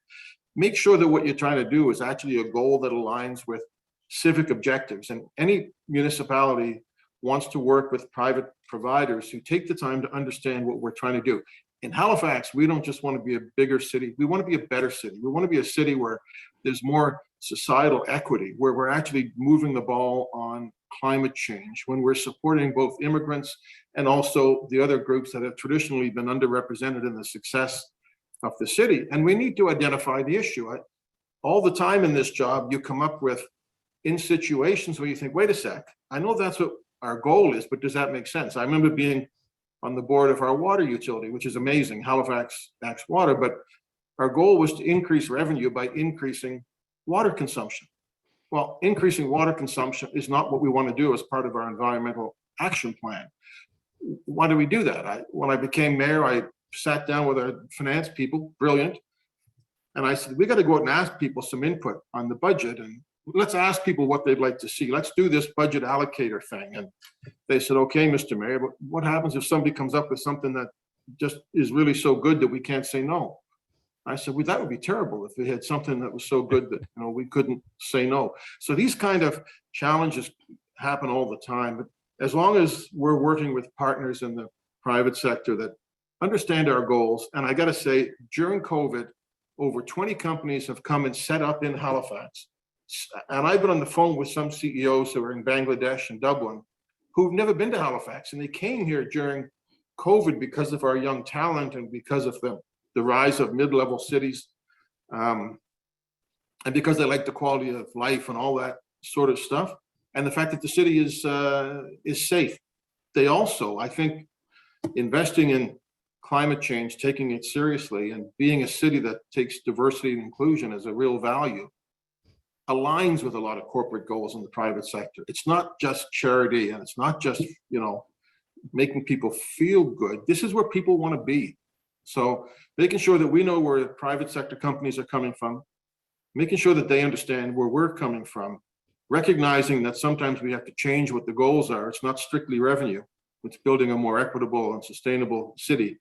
S5: make sure that what you're trying to do is actually a goal that aligns with civic objectives. And any municipality wants to work with private providers who take the time to understand what we're trying to do. In Halifax, we don't just want to be a bigger city. We want to be a better city. We want to be a city where there's more societal equity, where we're actually moving the ball on climate change, when we're supporting both immigrants and also the other groups that have traditionally been underrepresented in the success of the city. And we need to identify the issue. All the time in this job, you come up with in situations where you think, wait a sec, I know that's what our goal is, but does that make sense? I remember being on the board of our water utility, which is amazing, Halifax Water, but our goal was to increase revenue by increasing water consumption. Well, increasing water consumption is not what we want to do as part of our environmental action plan. Why do we do that? When I became mayor, I sat down with our finance people, brilliant, and I said, we got to go out and ask people some input on the budget, and let's ask people what they'd like to see. Let's do this budget allocator thing. And they said, okay, Mr. Mayor, but what happens if somebody comes up with something that just is really so good that we can't say no? I said, well, that would be terrible if we had something that was so good that we couldn't say no. So these kind of challenges happen all the time. But as long as we're working with partners in the private sector that understand our goals, and I got to say, during COVID, over 20 companies have come and set up in Halifax. And I've been on the phone with some CEOs who are in Bangladesh and Dublin who've never been to Halifax, and they came here during COVID because of our young talent and because of the rise of mid-level cities, and because they like the quality of life and all that sort of stuff, and the fact that the city is safe. They also, I think, investing in climate change, taking it seriously, and being a city that takes diversity and inclusion as a real value, aligns with a lot of corporate goals in the private sector. It's not just charity, and it's not just making people feel good. This is where people want to be. So making sure that we know where private sector companies are coming from, making sure that they understand where we're coming from, recognizing that sometimes we have to change what the goals are. It's not strictly revenue. It's building a more equitable and sustainable city.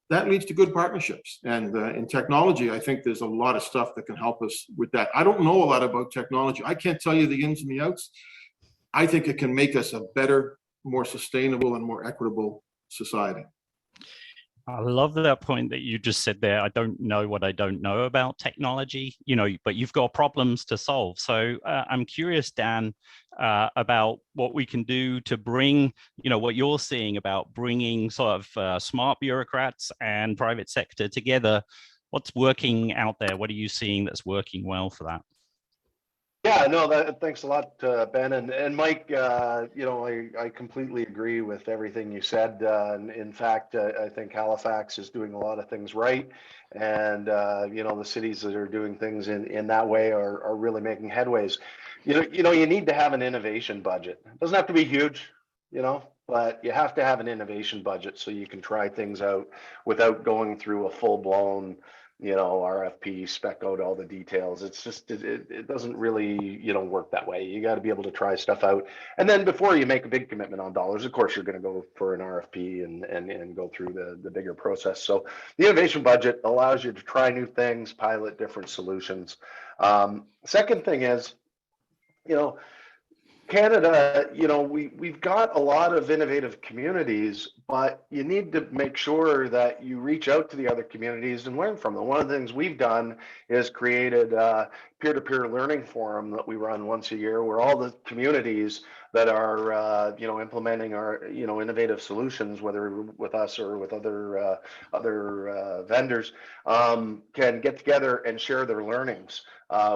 S5: That leads to good partnerships. And in technology, I think there's a lot of stuff that can help us with that. I don't know a lot about technology. I can't tell you the ins and the outs. I think it can make us a better, more sustainable and more equitable society.
S4: I love that point that you just said there. I don't know what I don't know about technology, but you've got problems to solve. So I'm curious, Dan, about what we can do to bring, what you're seeing about bringing sort of smart bureaucrats and private sector together. What's working out there? What are you seeing that's working well for that?
S8: Yeah, no, thanks a lot, Ben and Mike. I completely agree with everything you said. In fact, I think Halifax is doing a lot of things right, and the cities that are doing things in that way are really making headways. You need to have an innovation budget. It doesn't have to be huge, but you have to have an innovation budget so you can try things out without going through a full-blown RFP, spec out all the details. It's just, it doesn't really, work that way. You got to be able to try stuff out. And then before you make a big commitment on dollars, of course, you're going to go for an RFP and go through the bigger process. So the innovation budget allows you to try new things, pilot different solutions. Second thing is, Canada, we've got a lot of innovative communities, but you need to make sure that you reach out to the other communities and learn from them. One of the things we've done is created a peer-to-peer learning forum that we run once a year, where all the communities that are, implementing our, innovative solutions, whether with us or with other vendors, can get together and share their learnings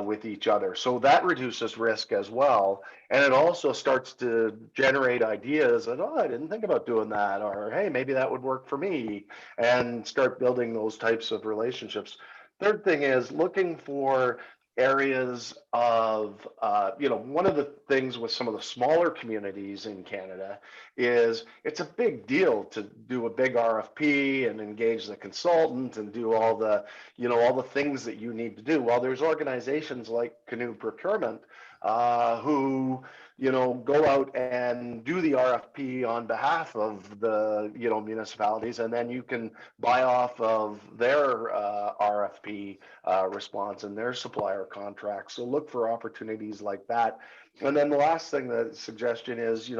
S8: with each other. So that reduces risk as well. And it also starts to generate ideas that, I didn't think about doing that, or, hey, maybe that would work for me, and start building those types of relationships. Third thing is looking for areas of, one of the things with some of the smaller communities in Canada is it's a big deal to do a big RFP and engage the consultant and do all the, all the things that you need to do. Well, there's organizations like Canoe Procurement who, go out and do the RFP on behalf of the, municipalities, and then you can buy off of their RFP response and their supplier contracts. So look for opportunities like that. And then the last thing, the suggestion is,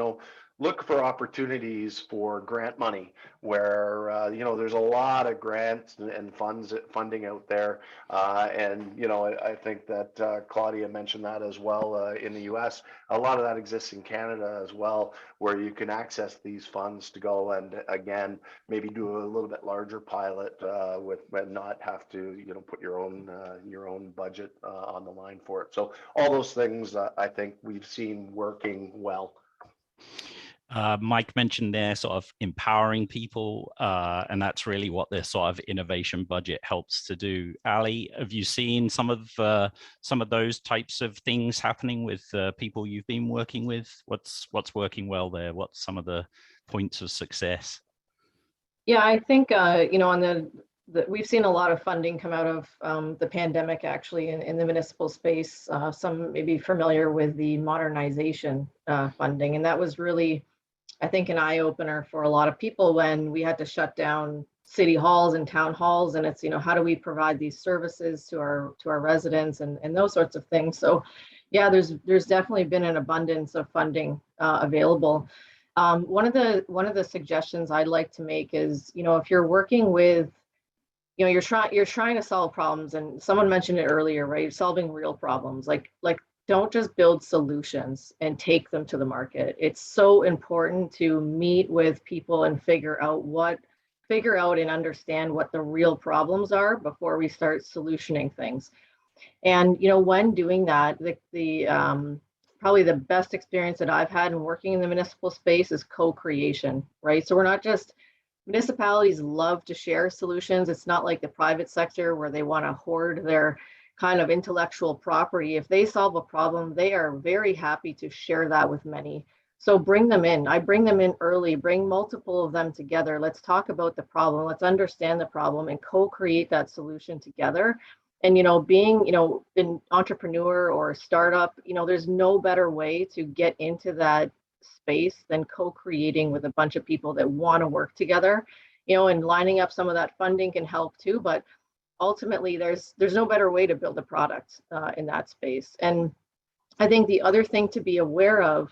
S8: look for opportunities for grant money where, there's a lot of grants and funding out there. And, I think that Claudia mentioned that as well in the US. A lot of that exists in Canada as well, where you can access these funds to go and, again, maybe do a little bit larger pilot and not have to, put your own budget on the line for it. So all those things I think we've seen working well.
S4: Mike mentioned there sort of empowering people, and that's really what this sort of innovation budget helps to do. Ali, have you seen some of those types of things happening with people you've been working with? What's working well there? What's some of the points of success?
S7: Yeah, I think on we've seen a lot of funding come out of the pandemic, actually, in the municipal space. Some may be familiar with the modernization funding, and that was really, I think, an eye opener for a lot of people when we had to shut down city halls and town halls. And it's, how do we provide these services to our residents and those sorts of things. So yeah, there's definitely been an abundance of funding available. One of the suggestions I'd like to make is, if you're working with, you're trying to solve problems, and someone mentioned it earlier, right? Solving real problems, like don't just build solutions and take them to the market. It's so important to meet with people and figure out and understand what the real problems are before we start solutioning things. And, when doing that, the probably the best experience that I've had in working in the municipal space is co-creation, right? So we're not just, municipalities love to share solutions. It's not like the private sector where they want to hoard their kind of intellectual property. If they solve a problem, they are very happy to share that with many. So bring them in. I bring them in early, bring multiple of them together. Let's talk about the problem. Let's understand the problem and co-create that solution together. And, being, an entrepreneur or a startup, there's no better way to get into that space than co-creating with a bunch of people that want to work together, and lining up some of that funding can help too. But ultimately, there's no better way to build a product in that space. And I think the other thing to be aware of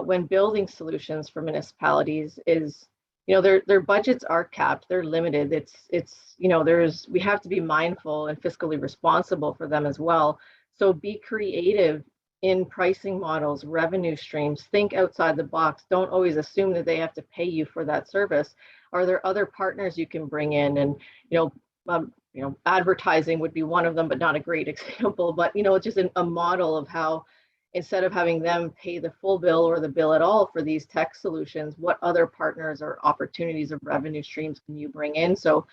S7: when building solutions for municipalities is, their budgets are capped, they're limited. We have to be mindful and fiscally responsible for them as well. So be creative in pricing models, revenue streams, think outside the box. Don't always assume that they have to pay you for that service. Are there other partners you can bring in? And, advertising would be one of them, but not a great example. But, it's just a model of how, instead of having them pay the full bill or the bill at all for these tech solutions, what other partners or opportunities of revenue streams can you bring in? So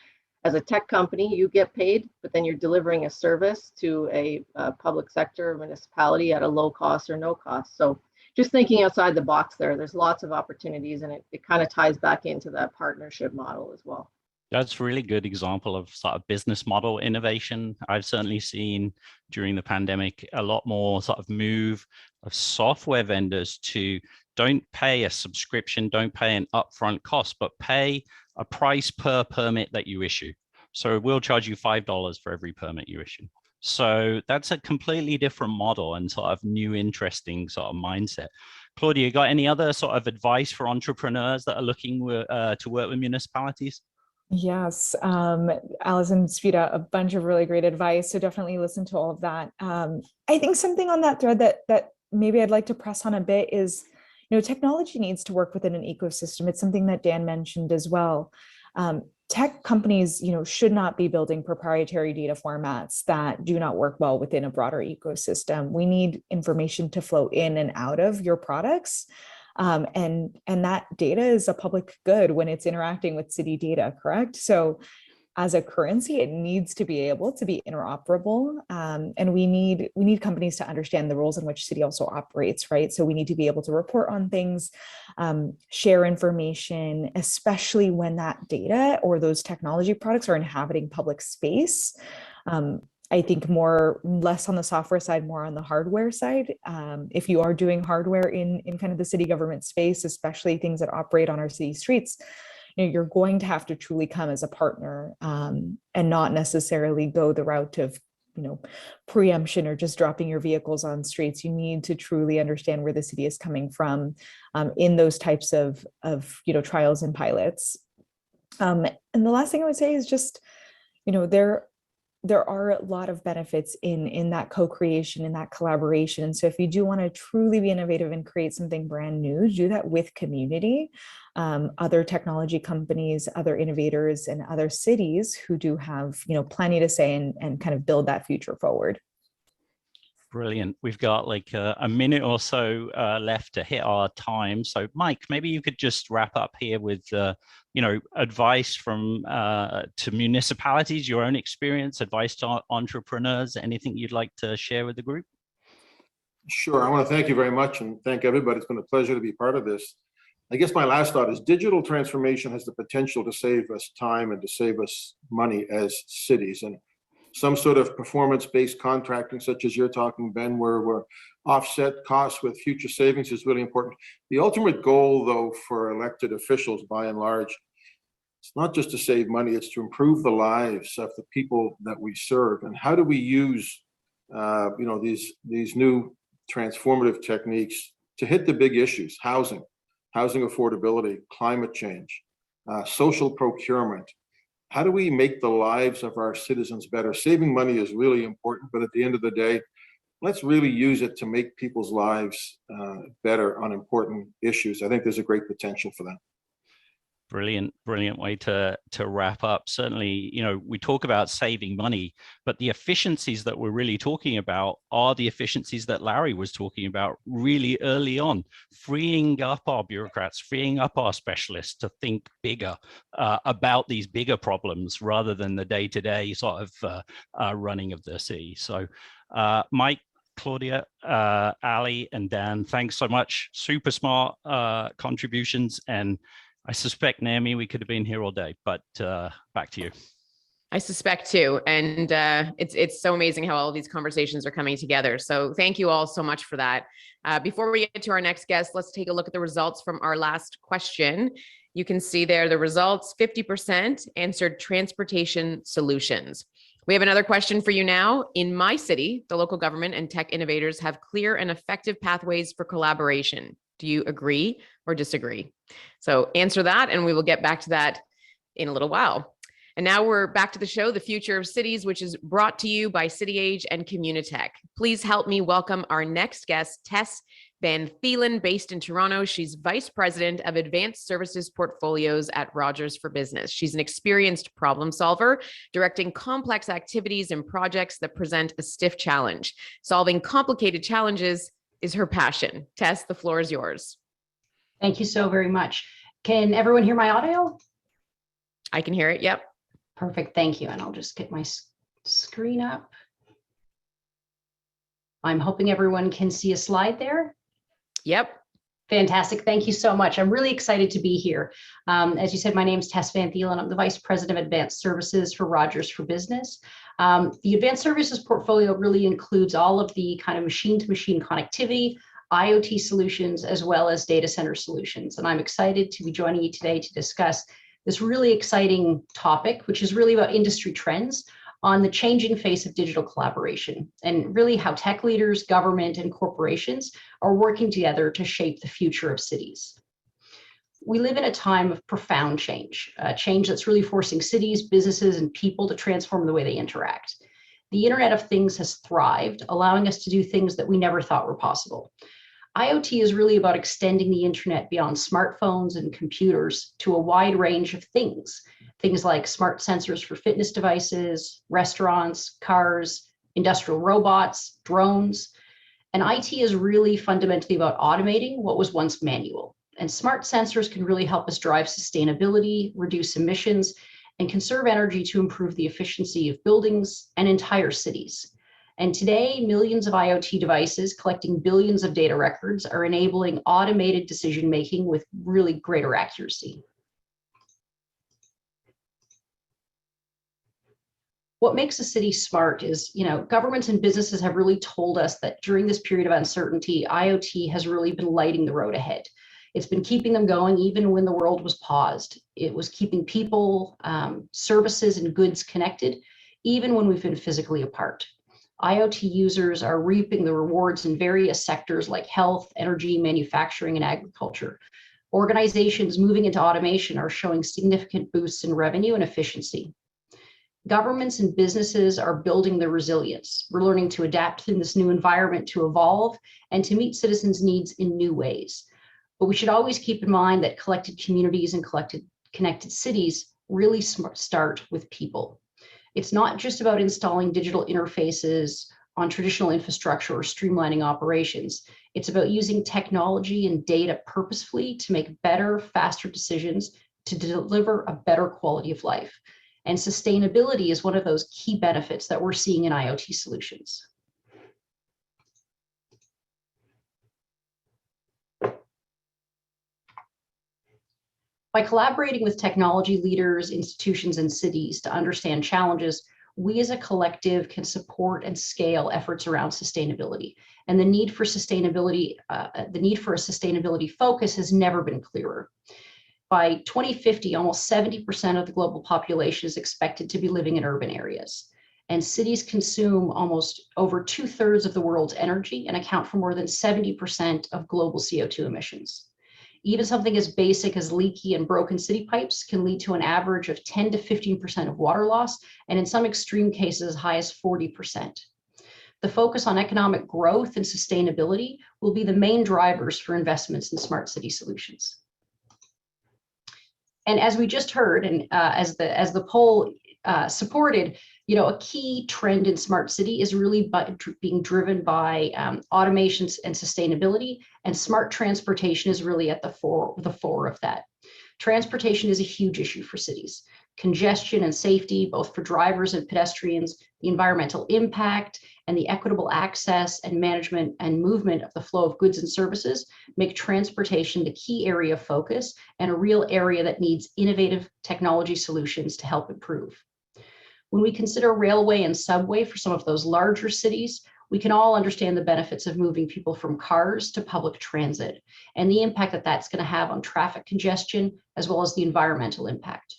S7: as a tech company, you get paid, but then you're delivering a service to a public sector municipality at a low cost or no cost. So just thinking outside the box there's lots of opportunities, and it kind of ties back into that partnership model as well.
S4: That's a really good example of sort of business model innovation. I've certainly seen during the pandemic a lot more sort of move of software vendors to don't pay a subscription, don't pay an upfront cost, but pay a price per permit that you issue. So we'll charge you $5 for every permit you issue. So that's a completely different model and sort of new, interesting sort of mindset. Claudia, you got any other sort of advice for entrepreneurs that are looking to work with municipalities?
S6: Yes, Allison spewed out a bunch of really great advice, so definitely listen to all of that. I think something on that thread that maybe I'd like to press on a bit is, technology needs to work within an ecosystem. It's something that Dan mentioned as well. Tech companies, should not be building proprietary data formats that do not work well within a broader ecosystem. We need information to flow in and out of your products. And that data is a public good when it's interacting with city data, correct? So as a currency, it needs to be able to be interoperable. And we need companies to understand the rules in which city also operates, right? So we need to be able to report on things, share information, especially when that data or those technology products are inhabiting public space. I think less on the software side, more on the hardware side. If you are doing hardware in kind of the city government space, especially things that operate on our city streets, you're going to have to truly come as a partner and not necessarily go the route of preemption or just dropping your vehicles on streets. You need to truly understand where the city is coming from in those types of trials and pilots. And the last thing I would say is just, there are a lot of benefits in that co-creation, in that collaboration. And so if you do want to truly be innovative and create something brand new, do that with community, other technology companies, other innovators, and other cities who do have, plenty to say and kind of build that future forward.
S4: Brilliant. We've got like a minute or so left to hit our time. So Mike, maybe you could just wrap up here with, advice from to municipalities, your own experience, advice to entrepreneurs, anything you'd like to share with the group?
S5: Sure. I want to thank you very much and thank everybody. It's been a pleasure to be part of this. I guess my last thought is digital transformation has the potential to save us time and to save us money as cities. And some sort of performance-based contracting, such as you're talking, Ben, where we're offset costs with future savings is really important. The ultimate goal, though, for elected officials, by and large, it's not just to save money, it's to improve the lives of the people that we serve. And how do we use, these new transformative techniques to hit the big issues: housing affordability, climate change, social procurement. How do we make the lives of our citizens better? Saving money is really important, but at the end of the day, let's really use it to make people's lives better on important issues. I think there's a great potential for that.
S4: Brilliant way to wrap up. Certainly, we talk about saving money, but the efficiencies that we're really talking about are the efficiencies that Larry was talking about really early on, freeing up our bureaucrats, freeing up our specialists to think bigger about these bigger problems rather than the day-to-day sort of running of the city. So Mike, Claudia, Ali, and Dan, thanks so much. Super smart contributions. And I suspect, Naomi, we could have been here all day, but back to you.
S1: I suspect too. And it's so amazing how all of these conversations are coming together. So thank you all so much for that. Before we get to our next guest, let's take a look at the results from our last question. You can see there the results: 50% answered transportation solutions. We have another question for you now. In my city, the local government and tech innovators have clear and effective pathways for collaboration. Do you agree or disagree? So answer that, and we will get back to that in a little while. And now we're back to the show, The Future of Cities, which is brought to you by CityAge and Communitech. Please help me welcome our next guest, Tess Van Thielen, based in Toronto. She's Vice President of Advanced Services Portfolios at Rogers for Business. She's an experienced problem solver, directing complex activities and projects that present a stiff challenge. Solving complicated challenges is her passion. Tess, the floor is yours.
S9: Thank you so very much. Can everyone hear my audio?
S1: I can hear it. Yep.
S9: Perfect. Thank you. And I'll just get my screen up. I'm hoping everyone can see a slide there.
S1: Yep.
S9: Fantastic. Thank you so much. I'm really excited to be here. As you said, my name is Tess Van Thielen. I'm the Vice President of Advanced Services for Rogers for Business. The Advanced Services portfolio really includes all of the kind of machine-to-machine connectivity, IoT solutions, as well as data center solutions. And I'm excited to be joining you today to discuss this really exciting topic, which is really about industry trends on the changing face of digital collaboration, and really how tech leaders, government, and corporations are working together to shape the future of cities. We live in a time of profound change, change that's really forcing cities, businesses, and people to transform the way they interact. The Internet of Things has thrived, allowing us to do things that we never thought were possible. IoT is really about extending the internet beyond smartphones and computers to a wide range of things. Things like smart sensors for fitness devices, restaurants, cars, industrial robots, drones. And IT is really fundamentally about automating what was once manual. And smart sensors can really help us drive sustainability, reduce emissions, and conserve energy to improve the efficiency of buildings and entire cities. And today, millions of IoT devices collecting billions of data records are enabling automated decision-making with really greater accuracy. What makes a city smart is, governments and businesses have really told us that during this period of uncertainty, IoT has really been lighting the road ahead. It's been keeping them going even when the world was paused. It was keeping people, services, and goods connected, even when we've been physically apart. IoT users are reaping the rewards in various sectors like health, energy, manufacturing, and agriculture. Organizations moving into automation are showing significant boosts in revenue and efficiency. Governments and businesses are building their resilience. We're learning to adapt in this new environment, to evolve and to meet citizens' needs in new ways. But we should always keep in mind that collected communities and connected cities really start with people. It's not just about installing digital interfaces on traditional infrastructure or streamlining operations. It's about using technology and data purposefully to make better, faster decisions to deliver a better quality of life. And sustainability is one of those key benefits that we're seeing in IoT solutions. By collaborating with technology leaders, institutions, and cities to understand challenges, we as a collective can support and scale efforts around sustainability. And the need for a sustainability focus has never been clearer. By 2050, almost 70% of the global population is expected to be living in urban areas. And cities consume almost over 2/3 of the world's energy and account for more than 70% of global CO2 emissions. Even something as basic as leaky and broken city pipes can lead to an average of 10 to 15% of water loss, and in some extreme cases, as high as 40%. The focus on economic growth and sustainability will be the main drivers for investments in smart city solutions. And as we just heard, and as the poll supported, a key trend in smart city is really being driven by automations and sustainability, and smart transportation is really at the fore of that. Transportation is a huge issue for cities. Congestion and safety, both for drivers and pedestrians, the environmental impact, and the equitable access and management and movement of the flow of goods and services make transportation the key area of focus and a real area that needs innovative technology solutions to help improve. When we consider railway and subway for some of those larger cities, we can all understand the benefits of moving people from cars to public transit and the impact that that's going to have on traffic congestion, as well as the environmental impact.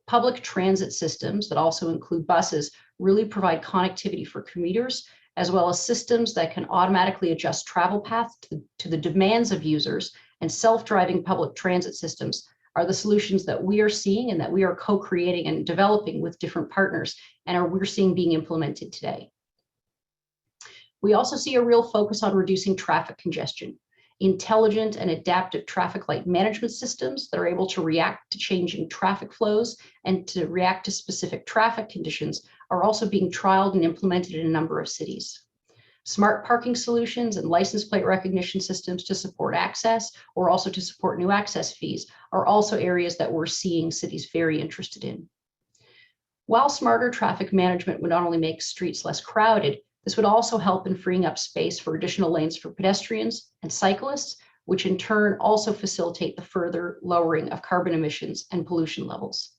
S9: Public transit systems that also include buses really provide connectivity for commuters, as well as systems that can automatically adjust travel paths to the demands of users, and self-driving public transit systems are the solutions that we are seeing and that we are co-creating and developing with different partners, and we're seeing being implemented today. We also see a real focus on reducing traffic congestion. Intelligent and adaptive traffic light management systems that are able to react to changing traffic flows and to react to specific traffic conditions are also being trialed and implemented in a number of cities. Smart parking solutions and license plate recognition systems to support access, or also to support new access fees, are also areas that we're seeing cities very interested in. While smarter traffic management would not only make streets less crowded, this would also help in freeing up space for additional lanes for pedestrians and cyclists, which in turn also facilitate the further lowering of carbon emissions and pollution levels.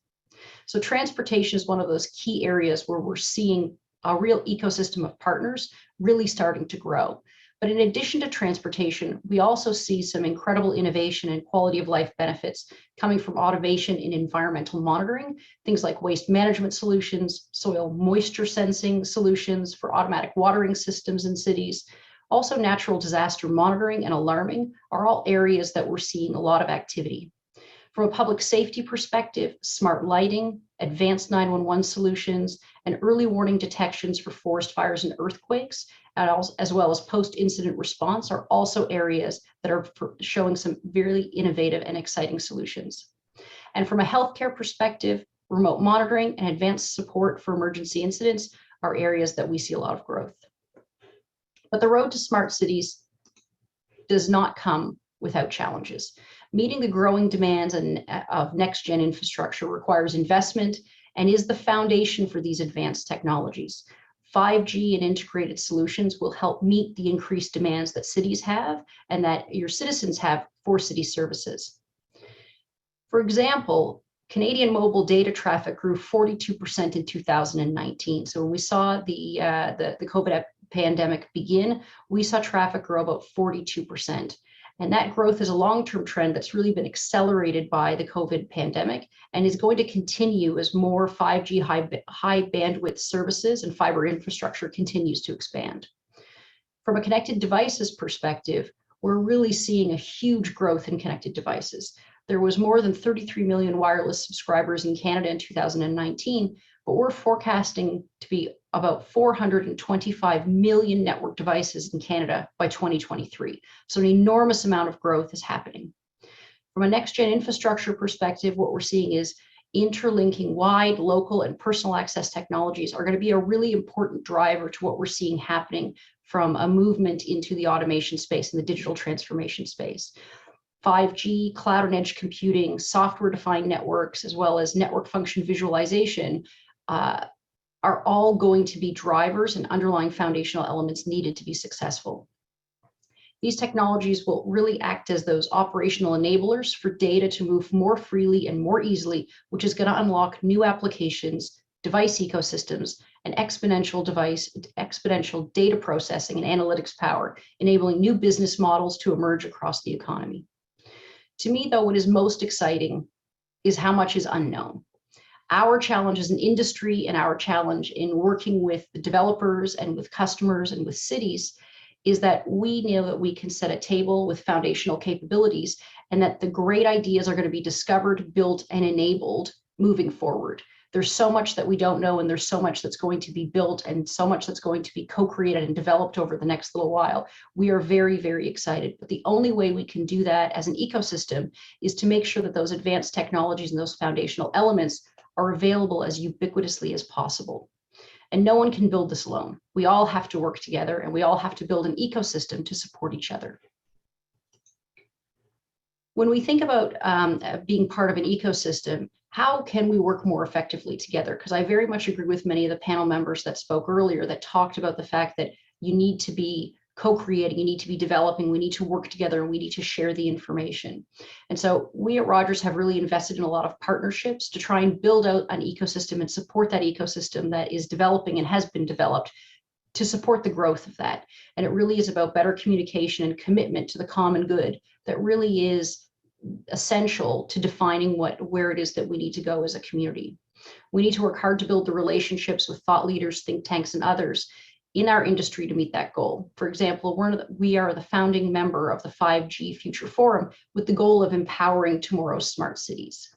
S9: So transportation is one of those key areas where we're seeing a real ecosystem of partners really starting to grow. But in addition to transportation, we also see some incredible innovation and quality of life benefits coming from automation in environmental monitoring, things like waste management solutions, soil moisture sensing solutions for automatic watering systems in cities. Also, natural disaster monitoring and alarming are all areas that we're seeing a lot of activity. From a public safety perspective, smart lighting, advanced 911 solutions, and early warning detections for forest fires and earthquakes, as well as post-incident response, are also areas that are showing some very innovative and exciting solutions. And from a healthcare perspective, remote monitoring and advanced support for emergency incidents are areas that we see a lot of growth. But the road to smart cities does not come without challenges. Meeting the growing demands of next-gen infrastructure requires investment and is the foundation for these advanced technologies. 5G and integrated solutions will help meet the increased demands that cities have and that your citizens have for city services. For example, Canadian mobile data traffic grew 42% in 2019. So when we saw the COVID pandemic begin, we saw traffic grow about 42%. And that growth is a long-term trend that's really been accelerated by the COVID pandemic and is going to continue as more 5G high bandwidth services and fiber infrastructure continues to expand. From a connected devices perspective, we're really seeing a huge growth in connected devices. There was more than 33 million wireless subscribers in Canada in 2019, but we're forecasting to be about 425 million network devices in Canada by 2023. So an enormous amount of growth is happening. From a next-gen infrastructure perspective, what we're seeing is interlinking wide, local, and personal access technologies are going to be a really important driver to what we're seeing happening from a movement into the automation space and the digital transformation space. 5G, cloud and edge computing, software-defined networks, as well as network function visualization are all going to be drivers and underlying foundational elements needed to be successful. These technologies will really act as those operational enablers for data to move more freely and more easily, which is going to unlock new applications, device ecosystems, and exponential data processing and analytics power, enabling new business models to emerge across the economy. To me, though, what is most exciting is how much is unknown. Our challenge as an industry and our challenge in working with the developers and with customers and with cities is that we know that we can set a table with foundational capabilities and that the great ideas are going to be discovered, built, and enabled moving forward. There's so much that we don't know, and there's so much that's going to be built and so much that's going to be co-created and developed over the next little while. We are very, very excited. But the only way we can do that as an ecosystem is to make sure that those advanced technologies and those foundational elements are available as ubiquitously as possible. And no one can build this alone. We all have to work together, and we all have to build an ecosystem to support each other. When we think about being part of an ecosystem, how can we work more effectively together? Because I very much agree with many of the panel members that spoke earlier that talked about the fact that you need to be co-creating, you need to be developing, we need to work together, and we need to share the information. And so we at Rogers have really invested in a lot of partnerships to try and build out an ecosystem and support that ecosystem that is developing and has been developed to support the growth of that. And it really is about better communication and commitment to the common good that really is essential to defining where it is that we need to go as a community. We need to work hard to build the relationships with thought leaders, think tanks, and others in our industry to meet that goal. For example, we are the founding member of the 5G Future Forum with the goal of empowering tomorrow's smart cities.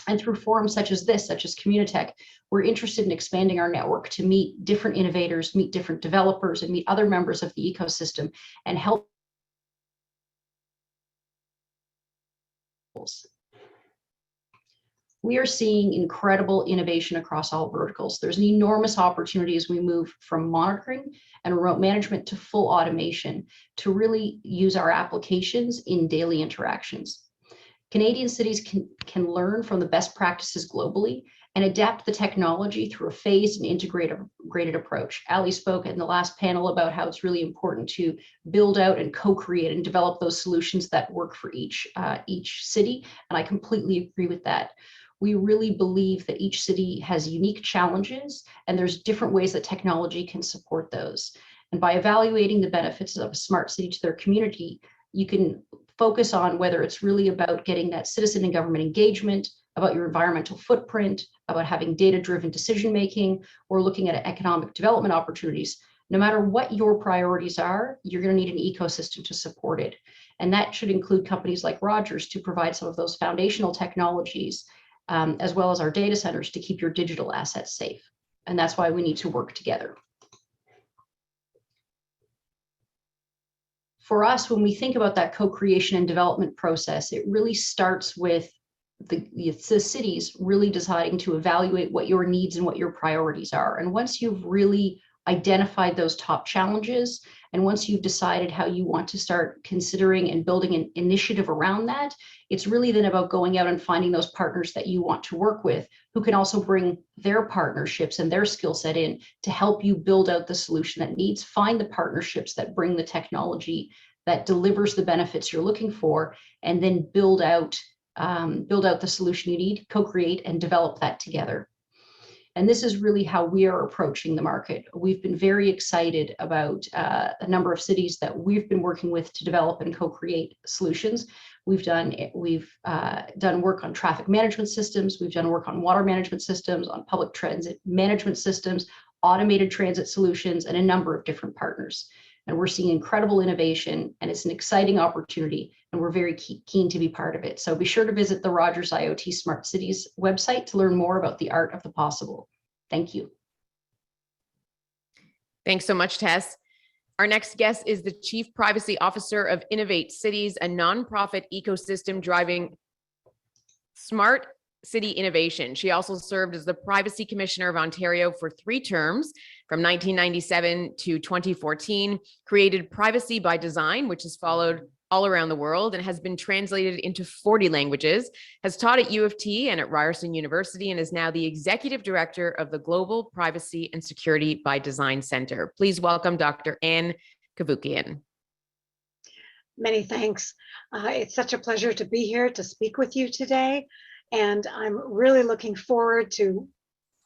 S9: And through forums such as this, such as Communitech, we're interested in expanding our network to meet different innovators, meet different developers, and meet other members of the ecosystem and help. We are seeing incredible innovation across all verticals. There's an enormous opportunity as we move from monitoring and remote management to full automation to really use our applications in daily interactions. Canadian cities can learn from the best practices globally and adapt the technology through a phased and integrated approach. Ali spoke in the last panel about how it's really important to build out and co-create and develop those solutions that work for each city, and I completely agree with that. We really believe that each city has unique challenges, and there's different ways that technology can support those. And by evaluating the benefits of a smart city to their community, you can focus on whether it's really about getting that citizen and government engagement, about your environmental footprint, about having data-driven decision-making, or looking at economic development opportunities. No matter what your priorities are, you're going to need an ecosystem to support it. And that should include companies like Rogers to provide some of those foundational technologies, as well as our data centers to keep your digital assets safe. And that's why we need to work together. For us, when we think about that co-creation and development process, it really starts with the cities really deciding to evaluate what your needs and what your priorities are. And once you've really identified those top challenges, and once you've decided how you want to start considering and building an initiative around that, it's really then about going out and finding those partners that you want to work with, who can also bring their partnerships and their skill set in to help you build out the solution that needs, find the partnerships that bring the technology that delivers the benefits you're looking for, and then build out the solution you need, co-create and develop that together. And this is really how we are approaching the market. We've been very excited about a number of cities that we've been working with to develop and co-create solutions. We've done work on traffic management systems. We've done work on water management systems, on public transit management systems, automated transit solutions, and a number of different partners. And we're seeing incredible innovation, and it's an exciting opportunity, and we're very keen to be part of it. So be sure to visit the Rogers IoT Smart Cities website to learn more about the art of the possible. Thank you.
S1: Thanks so much, Tess. Our next guest is the Chief Privacy Officer of Innovate Cities, a nonprofit ecosystem driving smart city innovation. She also served as the Privacy Commissioner of Ontario for 3 terms from 1997 to 2014, created Privacy by Design, which is followed all around the world and has been translated into 40 languages, has taught at U of T and at Ryerson University, and is now the Executive Director of the Global Privacy and Security by Design Center. Please welcome Dr. Anne Cavoukian.
S10: Many thanks. It's such a pleasure to be here to speak with you today. And I'm really looking forward to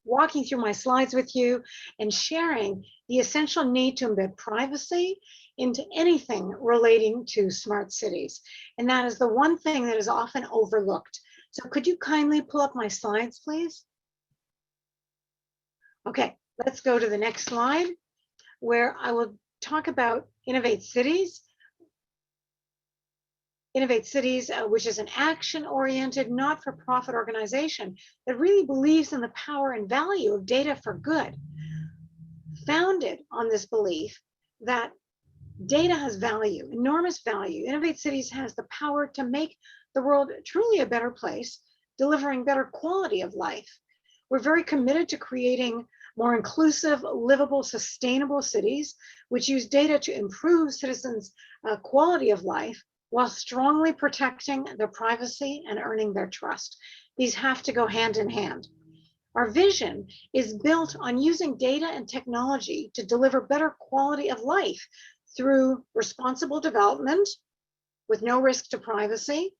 S10: walking through my slides with you and sharing the essential need to embed privacy into anything relating to smart cities. And that is the one thing that is often overlooked. So could you kindly pull up my slides, please? Okay, let's go to the next slide, where I will talk about Innovate Cities. Innovate Cities, which is an action-oriented, not-for-profit organization that really believes in the power and value of data for good. Founded on this belief that data has value, enormous value. Innovate Cities has the power to make the world truly a better place, delivering better quality of life. We're very committed to creating more inclusive, livable, sustainable cities, which use data to improve citizens' quality of life, while strongly protecting their privacy and earning their trust. These have to go hand in hand. Our vision is built on using data and technology to deliver better quality of life through responsible development with no risk to privacy,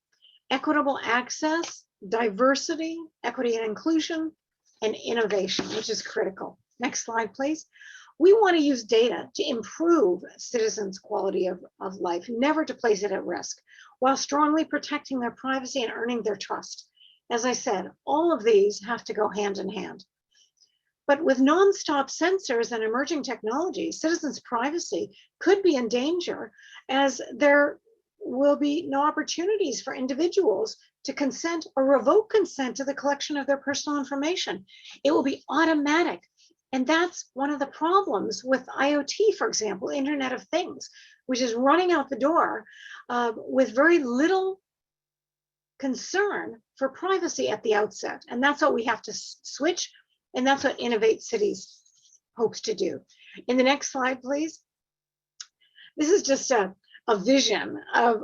S10: equitable access, diversity, equity and inclusion, and innovation, which is critical. Next slide, please. We want to use data to improve citizens' quality of life, never to place it at risk, while strongly protecting their privacy and earning their trust. As I said, all of these have to go hand in hand. But with nonstop sensors and emerging technologies, citizens' privacy could be in danger, as there will be no opportunities for individuals to consent or revoke consent to the collection of their personal information. It will be automatic. And that's one of the problems with IoT, for example, Internet of Things, which is running out the door with very little concern for privacy at the outset. And that's what we have to switch. And that's what Innovate Cities hopes to do. In the next slide, please. This is just a vision of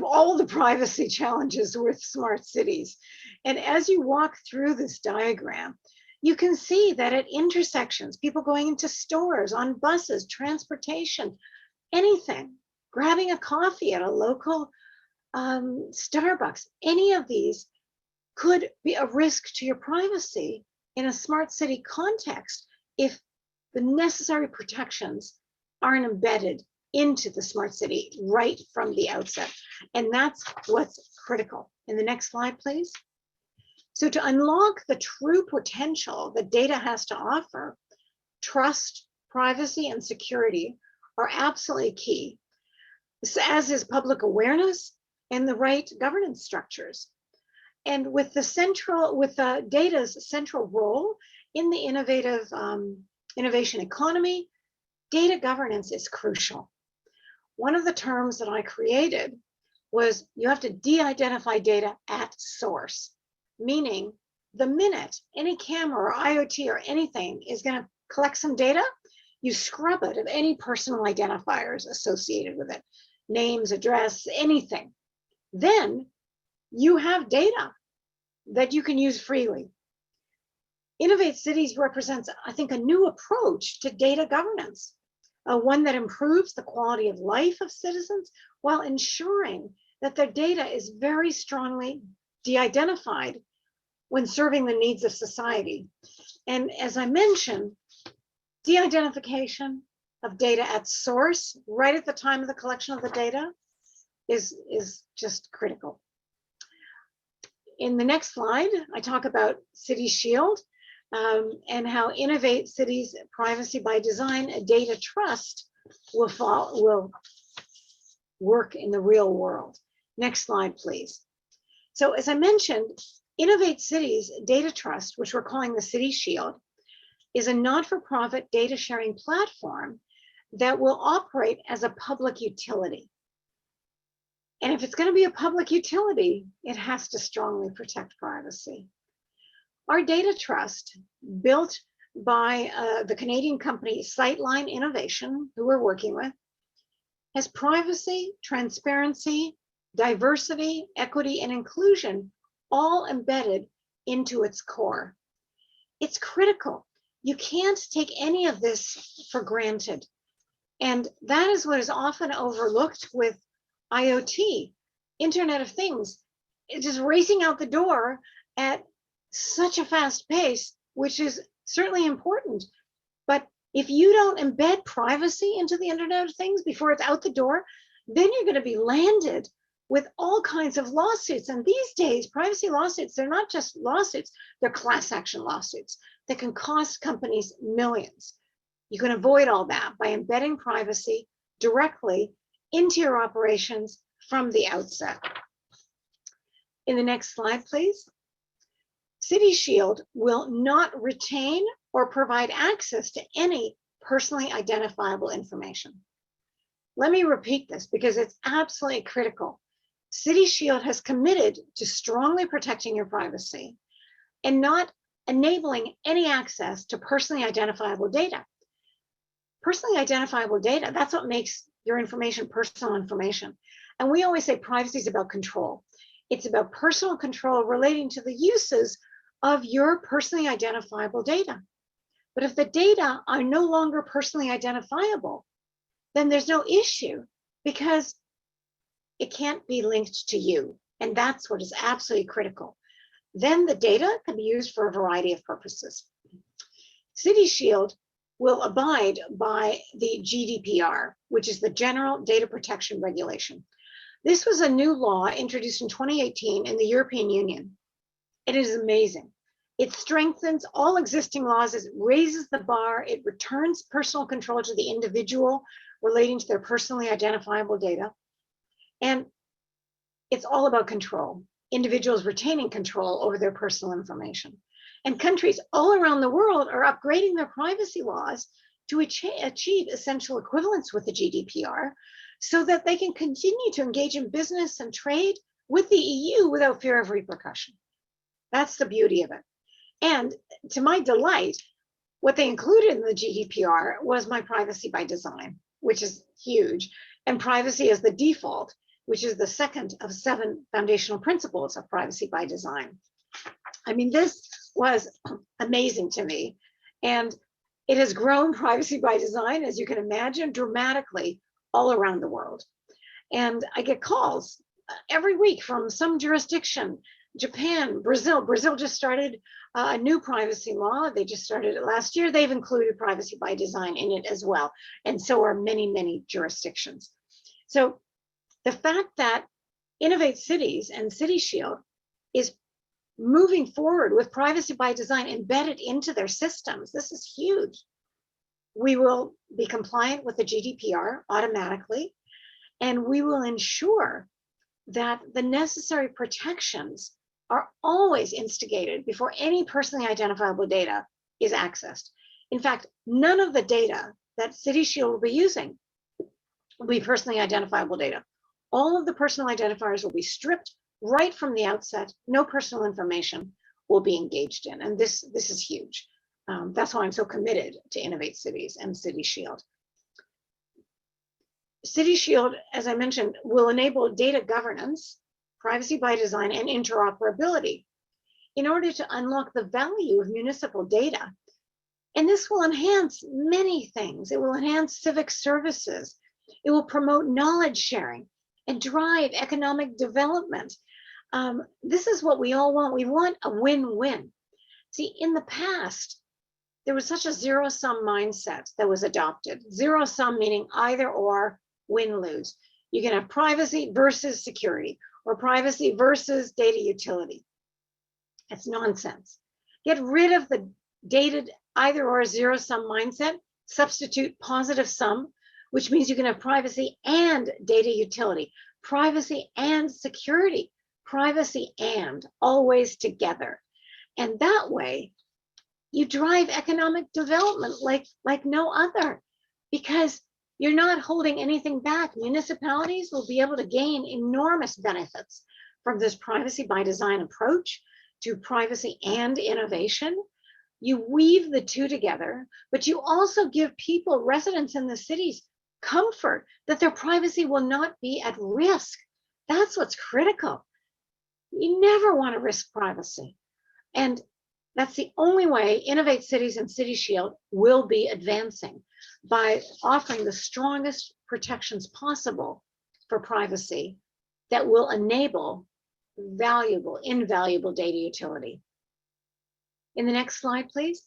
S10: all the privacy challenges with smart cities. And as you walk through this diagram, you can see that at intersections, people going into stores, on buses, transportation, anything, grabbing a coffee at a local Starbucks, any of these could be a risk to your privacy in a smart city context if the necessary protections aren't embedded into the smart city right from the outset. And that's what's critical. In the next slide, please. So to unlock the true potential that data has to offer, trust, privacy, and security are absolutely key, as is public awareness and the right governance structures. And with the data's central role in the innovation economy, data governance is crucial. One of the terms that I created was you have to de-identify data at source, meaning the minute any camera or IoT or anything is going to collect some data, you scrub it of any personal identifiers associated with it, names, address, anything. Then you have data that you can use freely. Innovate Cities represents, I think, a new approach to data governance, one that improves the quality of life of citizens while ensuring that their data is very strongly de-identified when serving the needs of society. And as I mentioned, de-identification of data at source, right at the time of the collection of the data, is just critical. In the next slide, I talk about City Shield and how Innovate Cities Privacy by Design data trust will work in the real world. Next slide, please. So as I mentioned, Innovate Cities Data Trust, which we're calling the City Shield, is a not-for-profit data sharing platform that will operate as a public utility. And if it's going to be a public utility, it has to strongly protect privacy. Our data trust, built by the Canadian company Sightline Innovation, who we're working with, has privacy, transparency, diversity, equity, and inclusion all embedded into its core. It's critical. You can't take any of this for granted. And that is what is often overlooked with IoT, Internet of Things. It's just racing out the door at such a fast pace, which is certainly important. But if you don't embed privacy into the Internet of Things before it's out the door, then you're going to be landed with all kinds of lawsuits. And these days, privacy lawsuits, they're not just lawsuits, they're class action lawsuits that can cost companies millions. You can avoid all that by embedding privacy directly into your operations from the outset. In the next slide, please. City Shield will not retain or provide access to any personally identifiable information. Let me repeat this because it's absolutely critical. City Shield has committed to strongly protecting your privacy and not enabling any access to personally identifiable data. Personally identifiable data, that's what makes your information personal information. And we always say privacy is about control. It's about personal control relating to the uses of your personally identifiable data. But if the data are no longer personally identifiable, then there's no issue because it can't be linked to you. And that's what is absolutely critical. Then the data can be used for a variety of purposes. City Shield will abide by the GDPR, which is the General Data Protection Regulation. This was a new law introduced in 2018 in the European Union. It is amazing. It strengthens all existing laws, it raises the bar, it returns personal control to the individual relating to their personally identifiable data. And it's all about control. Individuals retaining control over their personal information. And countries all around the world are upgrading their privacy laws to achieve essential equivalence with the GDPR so that they can continue to engage in business and trade with the EU without fear of repercussion. That's the beauty of it. And to my delight, what they included in the GDPR was my privacy by design, which is huge, and privacy as the default, which is the second of 7 foundational principles of privacy by design. I mean, this was amazing to me. And it has grown privacy by design, as you can imagine, dramatically all around the world. And I get calls every week from some jurisdiction, Japan, Brazil. Brazil just started a new privacy law. They just started it last year. They've included privacy by design in it as well. And so are many, many jurisdictions. So the fact that Innovate Cities and City Shield is moving forward with privacy by design embedded into their systems, this is huge. We will be compliant with the GDPR automatically, and we will ensure that the necessary protections are always instigated before any personally identifiable data is accessed. In fact, none of the data that City Shield will be using will be personally identifiable data. All of the personal identifiers will be stripped right from the outset. No personal information will be engaged in. And this is huge. That's why I'm so committed to Innovate Cities and City Shield. City Shield, as I mentioned, will enable data governance, privacy by design, and interoperability in order to unlock the value of municipal data. And this will enhance many things. It will enhance civic services. It will promote knowledge sharing and drive economic development. This is what we all want. We want a win-win. See, in the past, there was such a zero-sum mindset that was adopted. Zero-sum meaning either or, win-lose. You can have privacy versus security, or privacy versus data utility. That's nonsense. Get rid of the dated either or zero-sum mindset, substitute positive sum, which means you can have privacy and data utility, privacy and security, privacy and always together. And that way, you drive economic development like no other, because you're not holding anything back. Municipalities will be able to gain enormous benefits from this privacy by design approach to privacy and innovation. You weave the two together, but you also give people, residents in the cities, comfort that their privacy will not be at risk. That's what's critical. You never want to risk privacy. And that's the only way Innovate Cities and City Shield will be advancing, by offering the strongest protections possible for privacy that will enable valuable, invaluable data utility. In the next slide, please.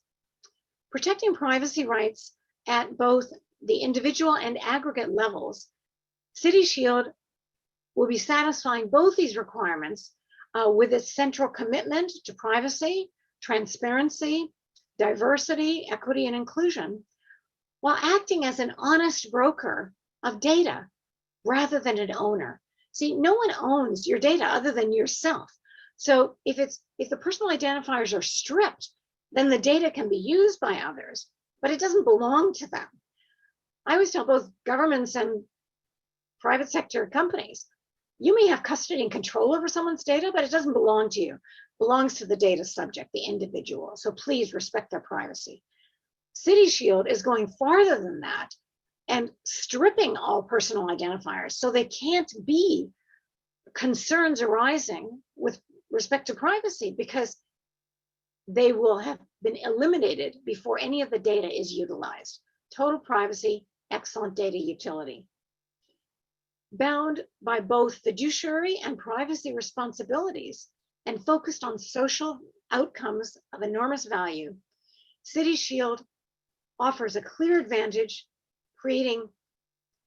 S10: Protecting privacy rights at both the individual and aggregate levels, City Shield will be satisfying both these requirements with its central commitment to privacy, transparency, diversity, equity, and inclusion, while acting as an honest broker of data rather than an owner. See, no one owns your data other than yourself. So if the personal identifiers are stripped, then the data can be used by others, but it doesn't belong to them. I always tell both governments and private sector companies, you may have custody and control over someone's data, but it doesn't belong to you. It belongs to the data subject, the individual. So please respect their privacy. City Shield is going farther than that and stripping all personal identifiers, so they can't be concerns arising with respect to privacy, because they will have been eliminated before any of the data is utilized. Total privacy, excellent data utility. Bound by both fiduciary and privacy responsibilities and focused on social outcomes of enormous value, City Shield offers a clear advantage, creating,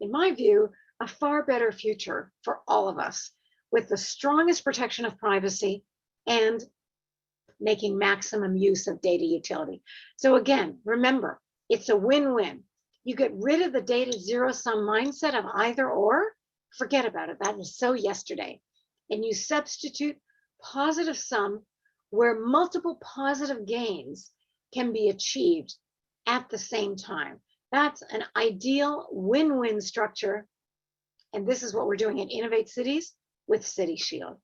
S10: in my view, a far better future for all of us, with the strongest protection of privacy and making maximum use of data utility. So again, remember, it's a win-win. You get rid of the data zero-sum mindset of either or, forget about it. That was so yesterday. And you substitute positive sum where multiple positive gains can be achieved at the same time. That's an ideal win-win structure. And this is what we're doing at Innovate Cities with City Shield.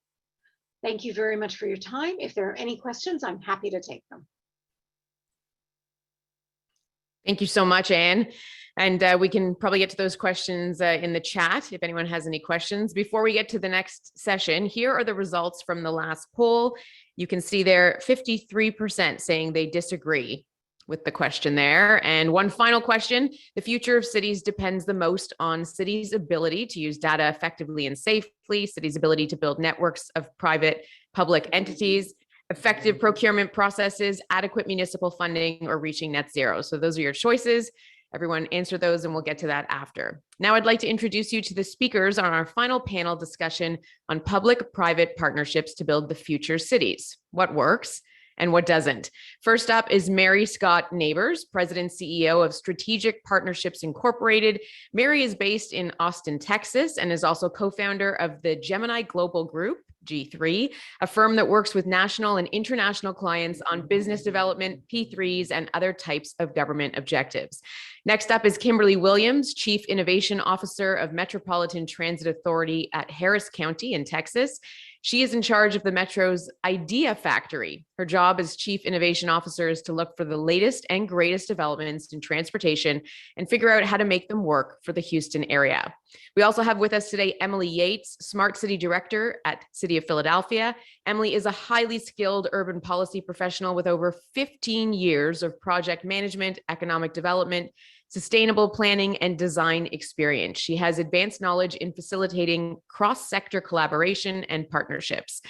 S10: Thank you very much for your time. If there are any questions, I'm happy to take them.
S1: Thank you so much, Anne. And we can probably get to those questions in the chat if anyone has any questions. Before we get to the next session, here are the results from the last poll. You can see there 53% saying they disagree with the question there. And one final question: the future of cities depends the most on cities' ability to use data effectively and safely, cities' ability to build networks of private public entities, effective procurement processes, adequate municipal funding, or reaching net zero. So those are your choices. Everyone answer those and we'll get to that after. Now I'd like to introduce you to the speakers on our final panel discussion on public-private partnerships to build the future cities. What works and what doesn't? First up is Mary Scott Neighbors, President CEO of Strategic Partnerships Incorporated. Mary is based in Austin, Texas, and is also co-founder of the Gemini Global Group, G3, a firm that works with national and international clients on business development, P3s, and other types of government objectives. Next up is Kimberly Williams, Chief Innovation Officer of Metropolitan Transit Authority at Harris County in Texas. She is in charge of the Metro's Idea Factory. Her job as Chief Innovation Officer is to look for the latest and greatest developments in transportation and figure out how to make them work for the Houston area. We also have with us today Emily Yates, Smart City Director at City of Philadelphia. Emily is a highly skilled urban policy professional with over 15 years of project management, economic development, sustainable planning, and design experience. She has advanced knowledge in facilitating cross-sector collaboration and partnerships.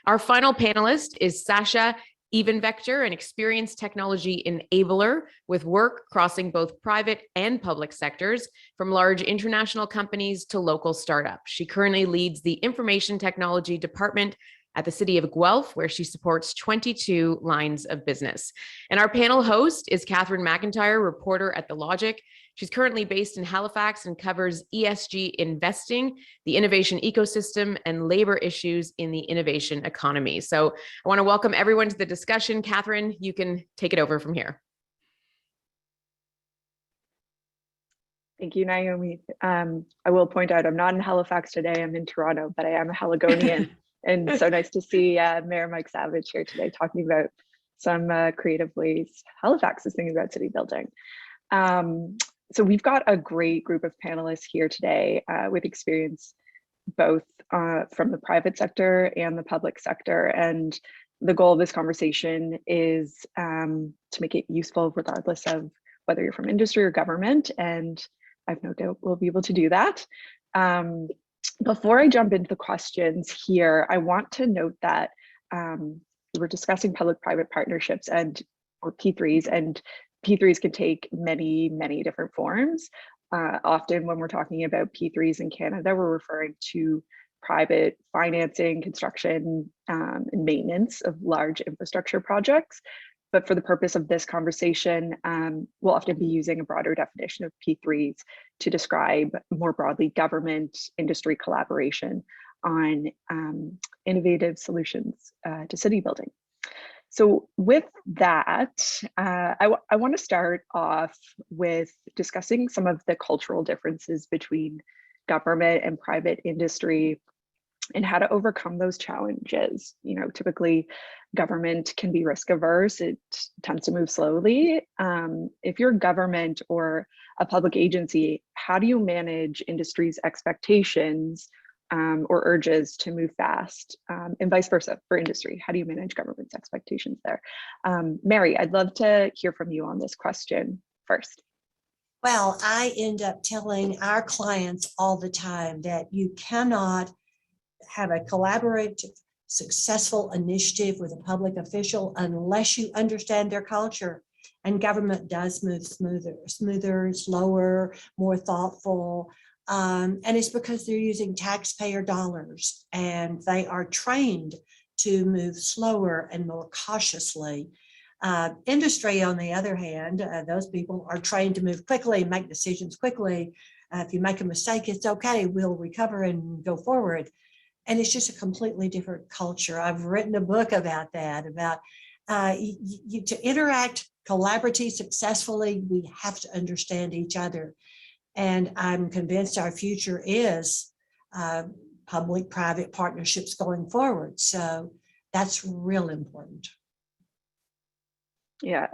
S1: Our final panelist is Sasha Even Vector, an experienced technology enabler with work crossing both private and public sectors, from large international companies to local startups. She currently leads the Information Technology Department at the City of Guelph, where she supports 22 lines of business. And our panel host is Catherine McIntyre, reporter at The Logic. She's currently based in Halifax and covers ESG investing, the innovation ecosystem, and labor issues in the innovation economy. So I want to welcome everyone to the discussion. Catherine, you can take it over from here.
S11: Thank you, Naomi. I will point out I'm not in Halifax today, I'm in Toronto, but I am a Haligonian. And so nice to see Mayor Mike Savage here today talking about some creative ways Halifax is thinking about city building. So we've got a great group of panelists here today with experience both from the private sector and the public sector. And the goal of this conversation is to make it useful regardless of whether you're from industry or government. And I've no doubt we'll be able to do that. Before I jump into the questions here, I want to note that we're discussing public-private partnerships or P3s, and P3s can take many, many different forms. Often when we're talking about P3s in Canada, we're referring to private financing, construction, and maintenance of large infrastructure projects. But for the purpose of this conversation, we'll often be using a broader definition of P3s to describe more broadly government industry collaboration on innovative solutions to city building. So with that, I want to start off with discussing some of the cultural differences between government and private industry and how to overcome those challenges. You know, typically government can be risk averse. It tends to move slowly. If you're government or a public agency, how do you manage industry's expectations or urges to move fast, and vice versa for industry? How do you manage government's expectations there? Mary, I'd love to hear from you on this question first.
S12: Well, I end up telling our clients all the time that you cannot have a collaborative, successful initiative with a public official unless you understand their culture. And government does move smoother, slower, more thoughtful. And it's because they're using taxpayer dollars and they are trained to move slower and more cautiously. Industry, on the other hand, those people are trained to move quickly, make decisions quickly. If you make a mistake, it's okay, we'll recover and go forward. And it's just a completely different culture. I've written a book about that, about to interact collaboratively successfully, we have to understand each other. And I'm convinced our future is public-private partnerships going forward. So that's real important.
S11: Yeah,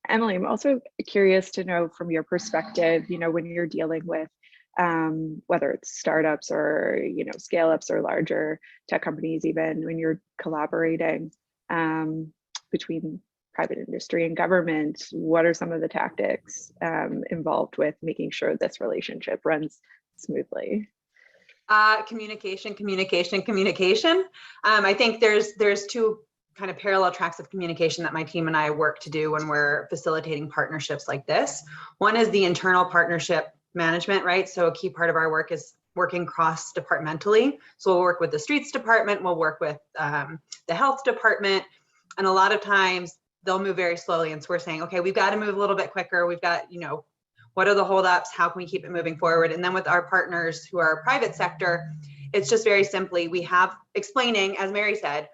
S11: Emily, I'm also curious to know from your perspective, you know, when you're dealing with whether it's startups or, you know, scale-ups or larger tech companies, even when you're collaborating between private industry and government, what are some of the tactics involved with making sure this relationship runs smoothly?
S13: Communication. I think there's two kind of parallel tracks of communication that my team and I work to do when we're facilitating partnerships like this. One is the internal partnership management, right? So a key part of our work is working cross-departmentally. So we'll work with the streets department, we'll work with the health department, and a lot of times they'll move very slowly. And so we're saying, okay, we've got to move a little bit quicker. We've got, you know, what are the holdups? How can we keep it moving forward? And then with our partners who are private sector, it's just very simply, we have explaining, as Mary said,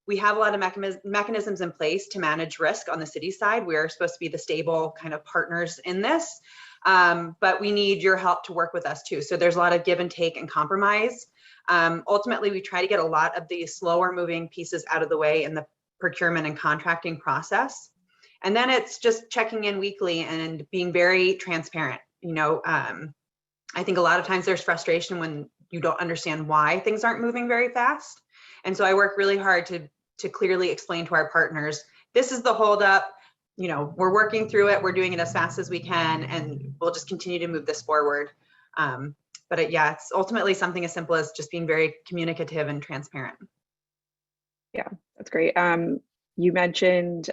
S13: we have a lot of mechanisms in place to manage risk on the city side. We are supposed to be the stable kind of partners in this, but we need your help to work with us too. So there's a lot of give and take and compromise. Ultimately, we try to get a lot of the slower moving pieces out of the way in the procurement and contracting process. And then it's just checking in weekly and being very transparent. You know, I think a lot of times there's frustration when you don't understand why things aren't moving very fast. And so I work really hard to clearly explain to our partners, this is the holdup, you know, we're working through it, we're doing it as fast as we can, and we'll just continue to move this forward. But yeah, it's ultimately something as simple as just being very communicative and transparent.
S11: Yeah, that's great. You mentioned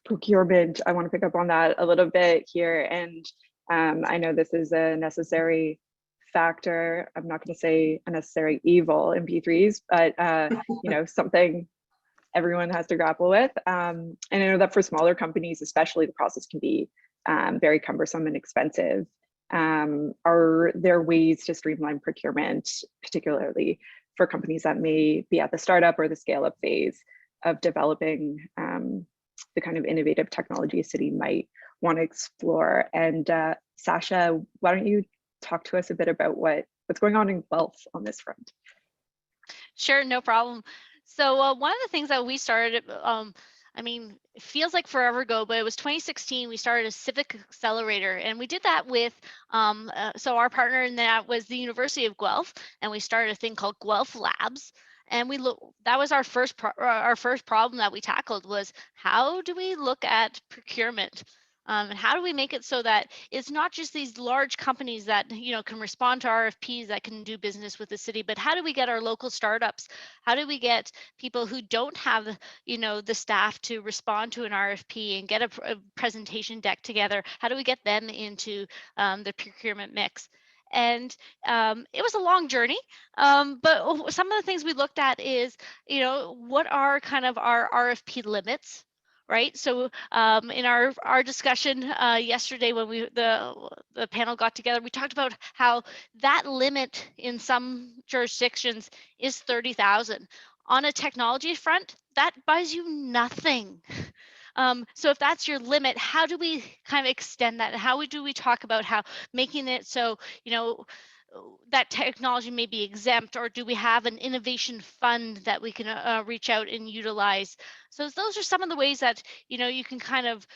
S11: procurement. I want to pick up on that a little bit here. And I know this is a necessary factor. I'm not going to say a necessary evil in P3s, but you know, something everyone has to grapple with. And I know that for smaller companies, especially, the process can be very cumbersome and expensive. Are there ways to streamline procurement, particularly for companies that may be at the startup or the scale-up phase of developing the kind of innovative technology a city might want to explore? And Sasha, why don't you talk to us a bit about what's going on in Guelph on this front?
S14: Sure, no problem. So one of the things that we started, I mean, it feels like forever ago, but it was 2016, we started a civic accelerator, and we did that with, so our partner in that was the University of Guelph, and we started a thing called Guelph Labs. And that was our first problem that we tackled, was how do we look at procurement? And how do we make it so that it's not just these large companies that, you know, can respond to RFPs that can do business with the city, but how do we get our local startups? How do we get people who don't have, you know, the staff to respond to an RFP and get a presentation deck together? How do we get them into the procurement mix? And it was a long journey, but some of the things we looked at is, you know, what are kind of our RFP limits? Right. So in our discussion yesterday, when the panel got together, we talked about how that limit in some jurisdictions is 30,000. On a technology front, that buys you nothing. So if that's your limit, how do we kind of extend that? How do we talk about how making it so, you know, that technology may be exempt, or do we have an innovation fund that we can reach out and utilize? So those are some of the ways that, you know, you can kind of,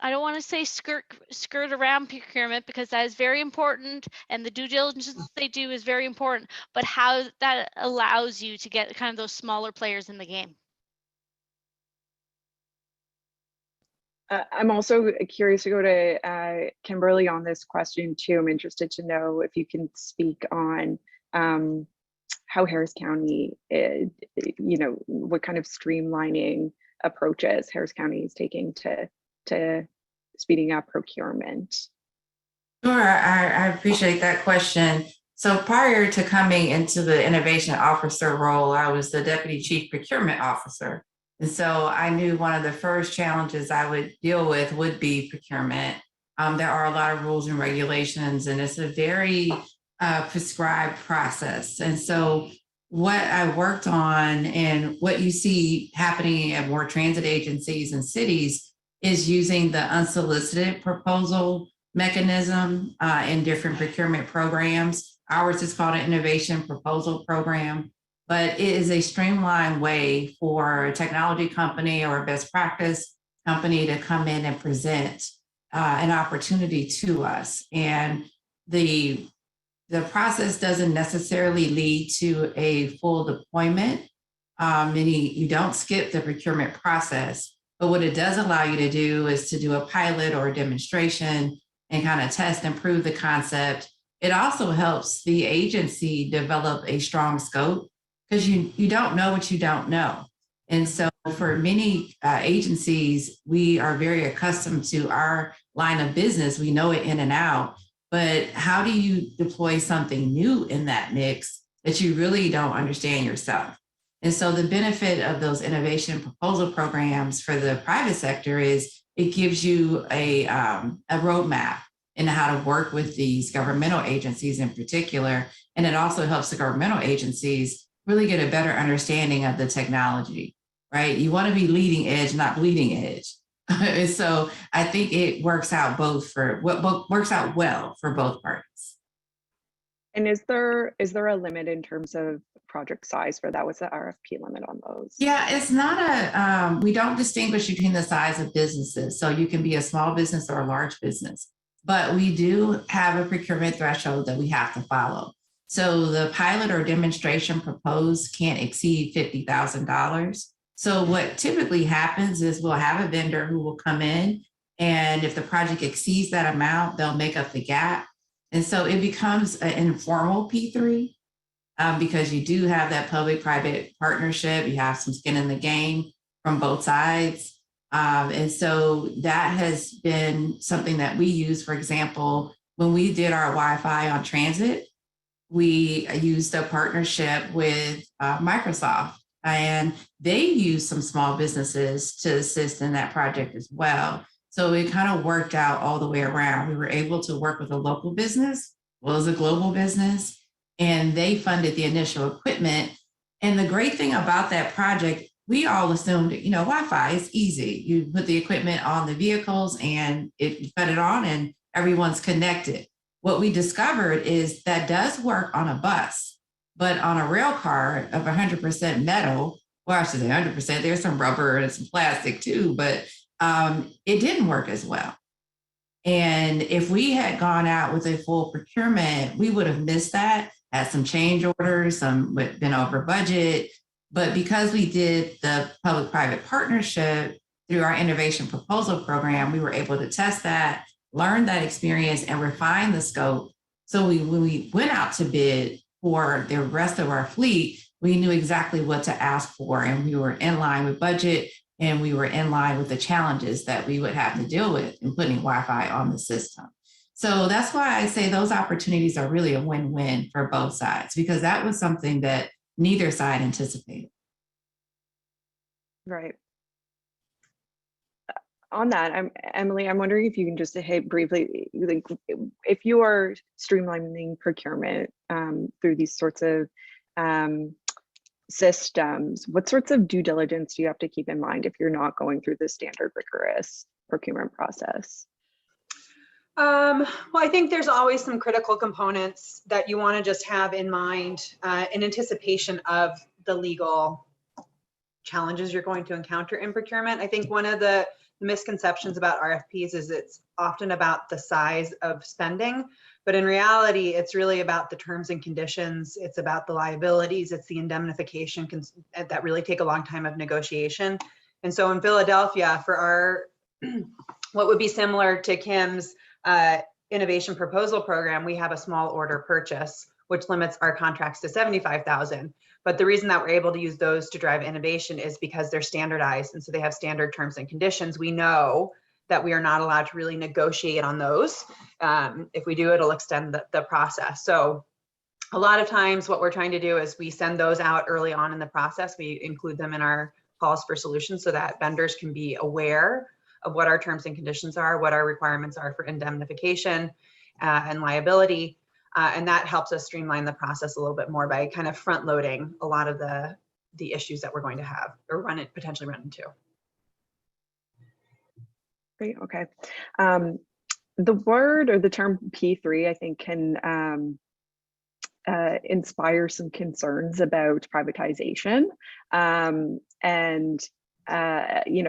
S14: I don't want to say skirt around procurement, because that is very important, and the due diligence they do is very important, but how that allows you to get kind of those smaller players in the game.
S11: I'm also curious to go to Kimberly on this question too. I'm interested to know if you can speak on how Harris County, you know, what kind of streamlining approaches Harris County is taking to speeding up procurement.
S15: Sure, I appreciate that question. So prior to coming into the innovation officer role, I was the deputy chief procurement officer. And so I knew one of the first challenges I would deal with would be procurement. There are a lot of rules and regulations, and it's a very prescribed process. And so what I worked on, and what you see happening at more transit agencies and cities, is using the unsolicited proposal mechanism in different procurement programs. Ours is called an innovation proposal program. But it is a streamlined way for a technology company or a best practice company to come in and present an opportunity to us. And the process doesn't necessarily lead to a full deployment, meaning you don't skip the procurement process. But what it does allow you to do is to do a pilot or a demonstration and kind of test and prove the concept. It also helps the agency develop a strong scope, because you don't know what you don't know. And so for many agencies, we are very accustomed to our line of business. We know it in and out, but how do you deploy something new in that mix that you really don't understand yourself? And so the benefit of those innovation proposal programs for the private sector is it gives you a roadmap in how to work with these governmental agencies in particular. And it also helps the governmental agencies really get a better understanding of the technology, right? You want to be leading edge, not bleeding edge. And so I think it works out well for both parties.
S11: And is there a limit in terms of project size for that? What's the RFP limit on those?
S15: Yeah, it's not we don't distinguish between the size of businesses. So you can be a small business or a large business, but we do have a procurement threshold that we have to follow. So the pilot or demonstration proposed can't exceed $50,000. So what typically happens is we'll have a vendor who will come in, and if the project exceeds that amount, they'll make up the gap. And so it becomes an informal P3 because you do have that public-private partnership, you have some skin in the game. from both sides. And so that has been something that we use. For example, when we did our Wi-Fi on transit, we used a partnership with Microsoft, and they used some small businesses to assist in that project as well. So it kind of worked out all the way around. We were able to work with a local business, as well as a global business, and they funded the initial equipment. And the great thing about that project, we all assumed, Wi-Fi is easy. You put the equipment on the vehicles and you put it on and everyone's connected. What we discovered is that does work on a bus, but on a rail car of 100% metal, well, I should say 100%, there's some rubber and some plastic too, but it didn't work as well. And if we had gone out with a full procurement, we would have missed that, had some change orders, some been over budget. But because we did the public-private partnership through our innovation proposal program, we were able to test that, learn that experience, and refine the scope. So when we went out to bid for the rest of our fleet, we knew exactly what to ask for, and we were in line with budget, and we were in line with the challenges that we would have to deal with in putting Wi-Fi on the system. So that's why I say those opportunities are really a win-win for both sides, because that was something that neither side anticipated.
S11: Right. On that, Emily, I'm wondering if you can just hit briefly, like, if you are streamlining procurement through these sorts of systems, what sorts of due diligence do you have to keep in mind if you're not going through the standard rigorous procurement process?
S13: Well, I think there's always some critical components that you want to just have in mind in anticipation of the legal challenges you're going to encounter in procurement. I think one of the misconceptions about RFPs is it's often about the size of spending, but in reality, it's really about the terms and conditions. It's about the liabilities. It's the indemnification that really take a long time of negotiation. And so in Philadelphia, for our, what would be similar to Kim's innovation proposal program, we have a small order purchase, which limits our contracts to $75,000. But the reason that we're able to use those to drive innovation is because they're standardized. And so they have standard terms and conditions. We know that we are not allowed to really negotiate on those. If we do, it'll extend the process. So a lot of times what we're trying to do is we send those out early on in the process. We include them in our calls for solutions so that vendors can be aware of what our terms and conditions are, what our requirements are for indemnification and liability. And that helps us streamline the process a little bit more by kind of front loading a lot of the issues that we're going to have or potentially run into.
S11: Great, okay. The word or the term P3, I think, can inspire some concerns about privatization and,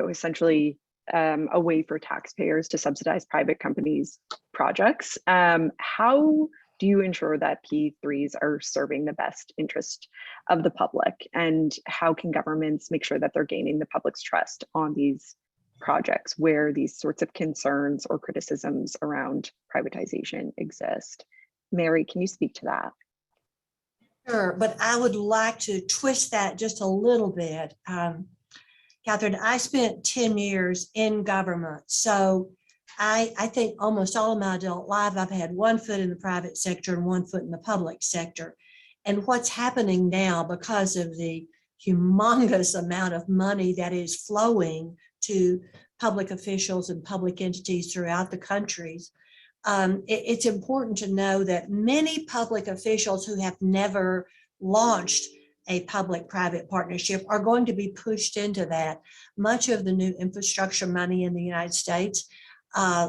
S11: essentially a way for taxpayers to subsidize private companies' projects. How do you ensure that P3s are serving the best interest of the public? And how can governments make sure that they're gaining the public's trust on these projects where these sorts of concerns or criticisms around privatization exist? Mary, can you speak to that?
S12: Sure, but I would like to twist that just a little bit. Catherine, I spent 10 years in government, so I think almost all of my adult life, I've had one foot in the private sector and one foot in the public sector. And what's happening now, because of the humongous amount of money that is flowing to public officials and public entities throughout the countries, it's important to know that many public officials who have never launched a public-private partnership are going to be pushed into that. Much of the new infrastructure money in the United States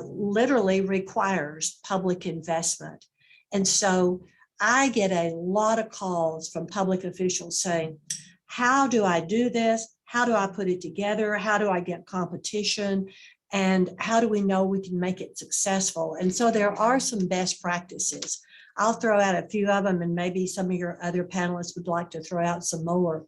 S12: literally requires public investment. And so I get a lot of calls from public officials saying, how do I do this? How do I put it together? How do I get competition? And how do we know we can make it successful? And so there are some best practices. I'll throw out a few of them, and maybe some of your other panelists would like to throw out some more.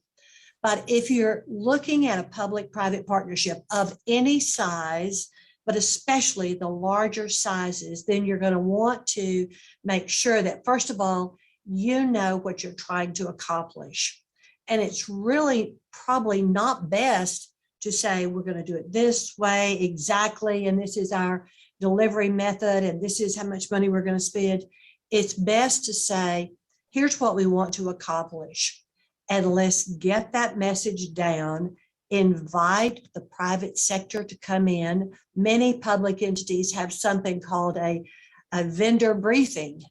S12: But if you're looking at a public-private partnership of any size, but especially the larger sizes, then you're going to want to make sure that, first of all, you know what you're trying to accomplish. And it's really probably not best to say, we're going to do it this way exactly, and this is our delivery method, and this is how much money we're going to spend. It's best to say, here's what we want to accomplish, and let's get that message down. Invite the private sector to come in. Many public entities have something called a vendor briefing,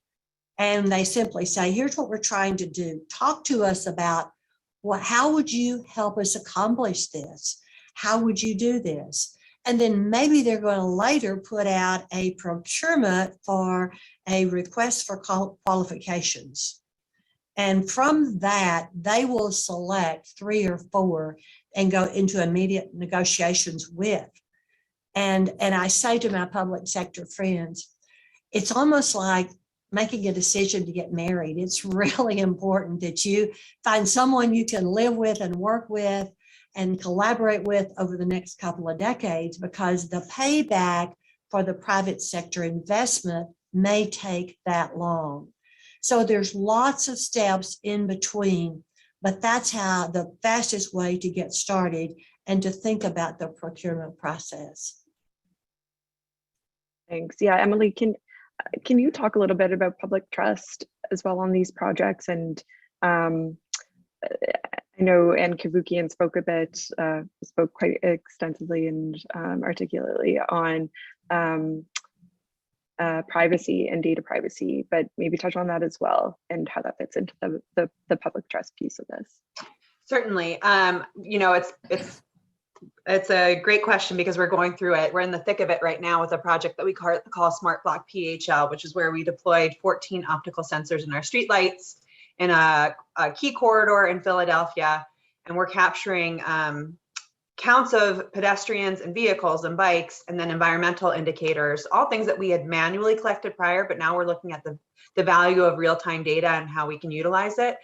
S12: and they simply say, here's what we're trying to do. Talk to us about how would you help us accomplish this? How would you do this? And then maybe they're going to later put out a procurement for a request for qualifications. And from that, they will select 3 or 4 and go into immediate negotiations with. And I say to my public sector friends, it's almost like making a decision to get married. It's really important that you find someone you can live with and work with and collaborate with over the next couple of decades, because the payback for the private sector investment may take that long. So there's lots of steps in between, but that's how the fastest way to get started and to think about the procurement process.
S11: Thanks. Yeah, Emily, can you talk a little bit about public trust as well on these projects? And I know Ann Cavoukian spoke quite extensively and articulately on privacy and data privacy, but maybe touch on that as well and how that fits into the public trust piece of this.
S13: Certainly. You know, it's a great question because we're going through it. We're in the thick of it right now with a project that we call Smart Block PHL, which is where we deployed 14 optical sensors in our streetlights in a key corridor in Philadelphia. And we're capturing counts of pedestrians and vehicles and bikes, and then environmental indicators, all things that we had manually collected prior, but now we're looking at the value of real-time data and how we can utilize it.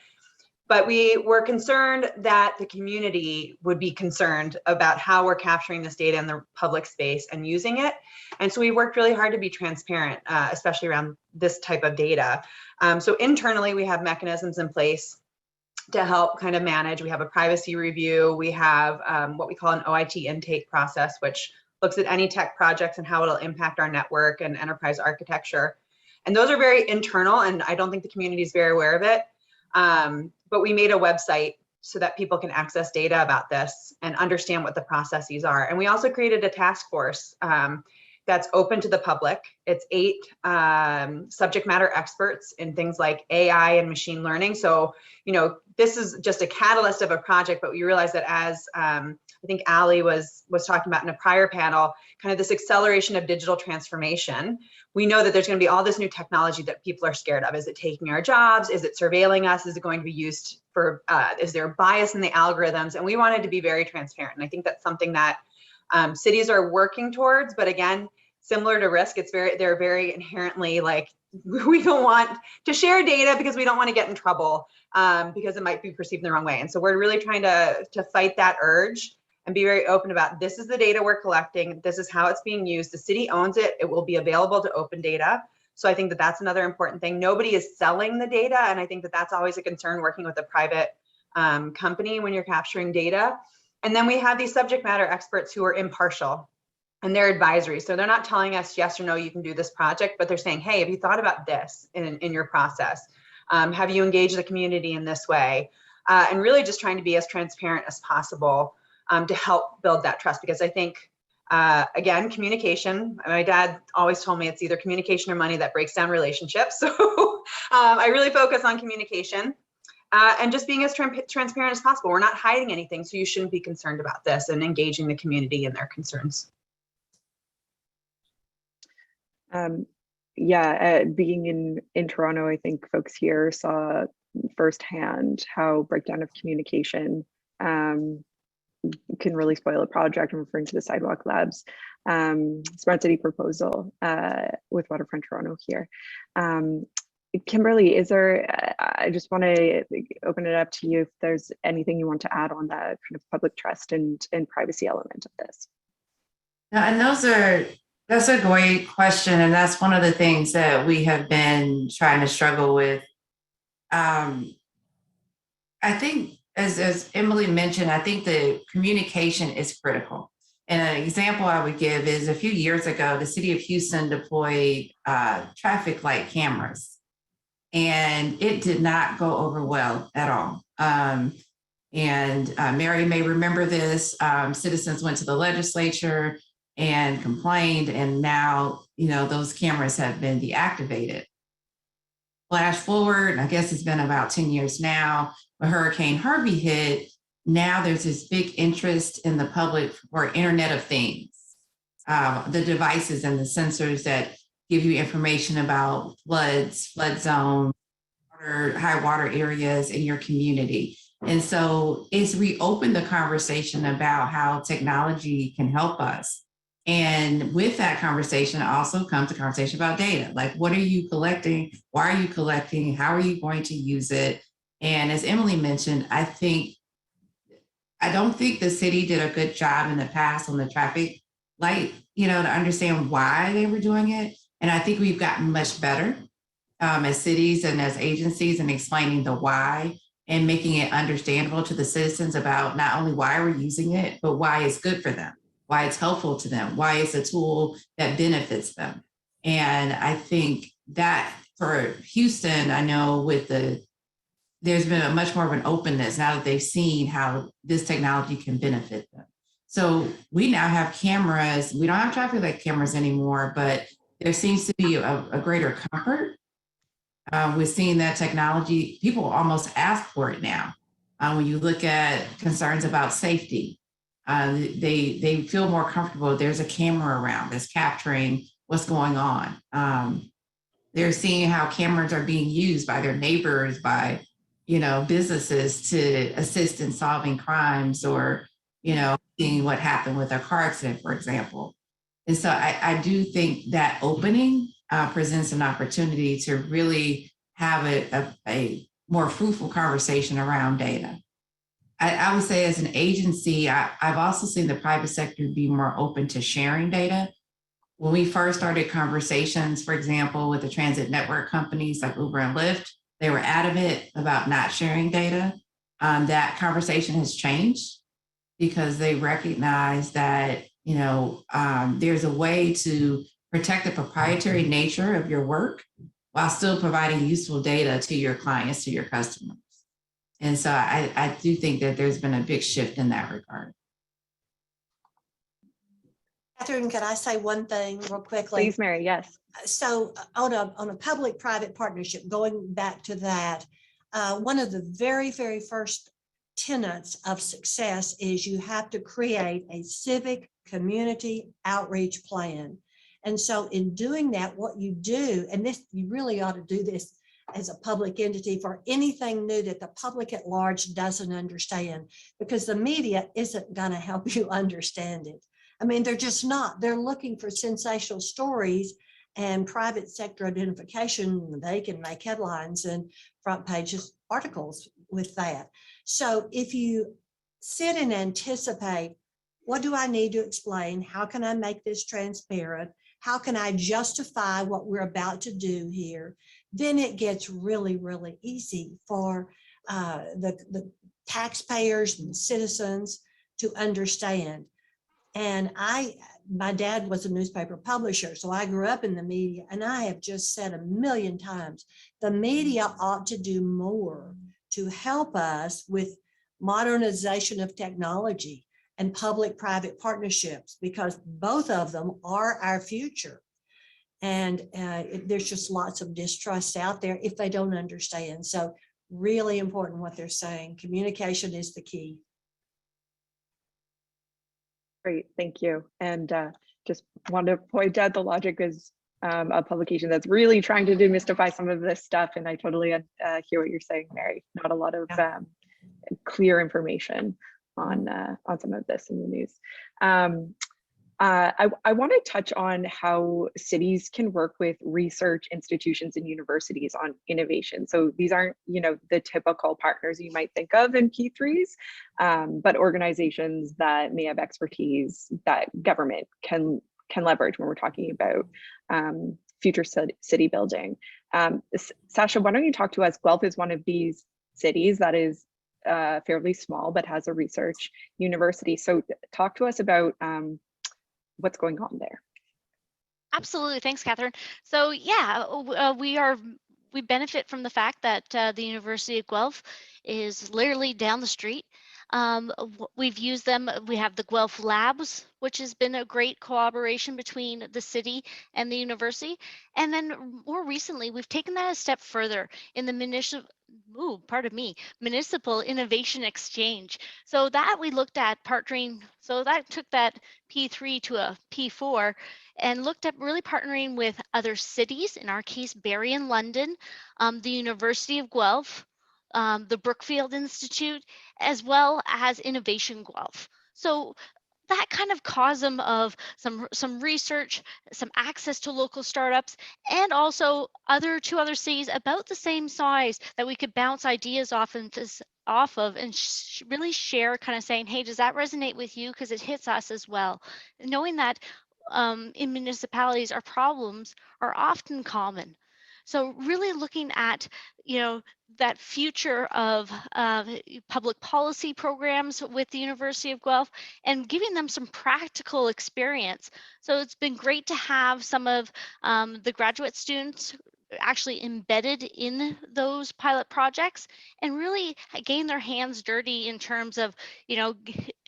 S13: But we were concerned that the community would be concerned about how we're capturing this data in the public space and using it. And so we worked really hard to be transparent, especially around this type of data. So internally, we have mechanisms in place to help kind of manage. We have a privacy review. We have what we call an OIT intake process, which looks at any tech projects and how it'll impact our network and enterprise architecture. And those are very internal, and I don't think the community is very aware of it. But we made a website so that people can access data about this and understand what the processes are. And we also created a task force that's open to the public. It's 8 subject matter experts in things like AI and machine learning. So, you know, this is just a catalyst of a project, but we realize that as I think Ali was talking about in a prior panel, kind of this acceleration of digital transformation. We know that there's going to be all this new technology that people are scared of. Is it taking our jobs? Is it surveilling us? Is it going to be used for, is there bias in the algorithms? And we wanted to be very transparent. And I think that's something that cities are working towards, but again, similar to risk, they're very inherently like, we don't want to share data because we don't want to get in trouble because it might be perceived in the wrong way. And so we're really trying to fight that urge and be very open about, this is the data we're collecting. This is how it's being used. The city owns it. It will be available to open data. So I think that that's another important thing. Nobody is selling the data. And I think that that's always a concern working with a private company when you're capturing data. And then we have these subject matter experts who are impartial and they're advisory. So they're not telling us yes or no, you can do this project, but they're saying, hey, have you thought about this in your process? Have you engaged the community in this way? And really just trying to be as transparent as possible to help build that trust. Because I think, again, communication, my dad always told me it's either communication or money that breaks down relationships. So I really focus on communication and just being as transparent as possible. We're not hiding anything, so you shouldn't be concerned about this, and engaging the community in their concerns.
S11: Being in Toronto, I think folks here saw firsthand how breakdown of communication can really spoil a project. I'm referring to the Sidewalk Labs Smart City proposal with Waterfront Toronto here. Kimberly, I just want to open it up to you if there's anything you want to add on that kind of public trust and privacy element of this.
S15: No, and that's a great question. And that's one of the things that we have been trying to struggle with. I think as Emily mentioned, I think the communication is critical. And an example I would give is a few years ago, the city of Houston deployed traffic light cameras, and it did not go over well at all. Mary may remember this. Citizens went to the legislature and complained, and now, those cameras have been deactivated. Flash forward, I guess it's been about 10 years now, when Hurricane Harvey hit. Now there's this big interest in the public for Internet of Things, the devices and the sensors that give you information about floods, flood zones, high water areas in your community. And so it's reopened the conversation about how technology can help us. And with that conversation also comes a conversation about data. Like, what are you collecting? Why are you collecting? How are you going to use it? And as Emily mentioned, I don't think the city did a good job in the past on the traffic light, to understand why they were doing it. And I think we've gotten much better as cities and as agencies in explaining the why and making it understandable to the citizens about not only why we're using it, but why it's good for them, why it's helpful to them, why it's a tool that benefits them. And I think that for Houston, I know there's been a much more of an openness now that they've seen how this technology can benefit them. So we now have cameras. We don't have traffic light cameras anymore, but there seems to be a greater comfort with seeing that technology. People almost ask for it now. When you look at concerns about safety, they feel more comfortable. There's a camera around that's capturing what's going on. They're seeing how cameras are being used by their neighbors, by businesses to assist in solving crimes, or seeing what happened with a car accident, for example. And so I do think that opening presents an opportunity to really have a more fruitful conversation around data. I would say as an agency, I've also seen the private sector be more open to sharing data. When we first started conversations, for example, with the transit network companies like Uber and Lyft, they were adamant about not sharing data. That conversation has changed because they recognize that there's a way to protect the proprietary nature of your work while still providing useful data to your clients, to your customers. And so I do think that there's been a big shift in that regard.
S12: Catherine, could I say one thing real quickly?
S11: Please, Mary, yes.
S12: So on a public-private partnership, going back to that, one of the very, very first tenets of success is you have to create a civic community outreach plan. And so in doing that, what you do, and this, you really ought to do this as a public entity for anything new that the public at large doesn't understand, because the media isn't going to help you understand it. I mean, they're just not. They're looking for sensational stories and private sector identification. They can make headlines and front pages articles with that. So if you sit and anticipate, what do I need to explain? How can I make this transparent? How can I justify what we're about to do here? Then it gets really, really easy for the taxpayers and the citizens to understand. And my dad was a newspaper publisher, so I grew up in the media, and I have just said a million times, the media ought to do more to help us with modernization of technology and public-private partnerships, because both of them are our future. And there's just lots of distrust out there if they don't understand. So really important what they're saying. Communication is the key.
S11: Great, thank you. And just want to point out the Logic is a publication that's really trying to demystify some of this stuff. And I totally hear what you're saying, Mary. Not a lot of clear information on some of this in the news. I want to touch on how cities can work with research institutions and universities on innovation. So these aren't, the typical partners you might think of in P3s, but organizations that may have expertise that government can leverage when we're talking about future city building. Sasha, why don't you talk to us? Guelph is one of these cities that is fairly small, but has a research university. So talk to us about what's going on there.
S14: Absolutely. Thanks, Catherine. So yeah, we benefit from the fact that the University of Guelph is literally down the street. We've used them. We have the Guelph Labs, which has been a great collaboration between the city and the university. And then more recently, we've taken that a step further in the Municipal Innovation Exchange. So that we looked at partnering, so that took that P3 to a P4 and looked at really partnering with other cities, in our case, Barrie and London, the University of Guelph, the Brookfield Institute, as well as Innovation Guelph. So that kind of cosm of some research, some access to local startups, and also two other cities about the same size that we could bounce ideas off of and really share, kind of saying, hey, does that resonate with you? Because it hits us as well. And knowing that in municipalities, our problems are often common. So really looking at, that future of public policy programs with the University of Guelph and giving them some practical experience. So it's been great to have some of the graduate students actually embedded in those pilot projects and really gain their hands dirty in terms of,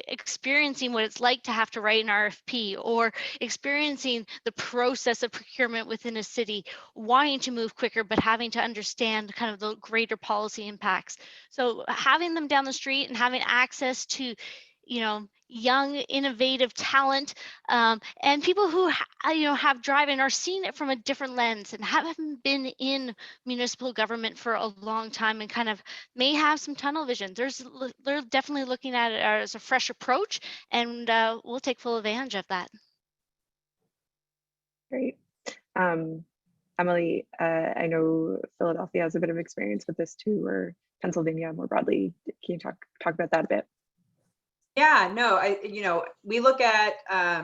S14: experiencing what it's like to have to write an RFP or experiencing the process of procurement within a city, wanting to move quicker, but having to understand kind of the greater policy impacts. So having them down the street and having access to, young, innovative talent, and people who have drive and are seeing it from a different lens and haven't been in municipal government for a long time and kind of may have some tunnel vision. They're definitely looking at it as a fresh approach, and we'll take full advantage of that.
S11: Great. Emily, I know Philadelphia has a bit of experience with this too, or Pennsylvania more broadly. Can you talk about that a bit?
S13: Yeah, no, we look at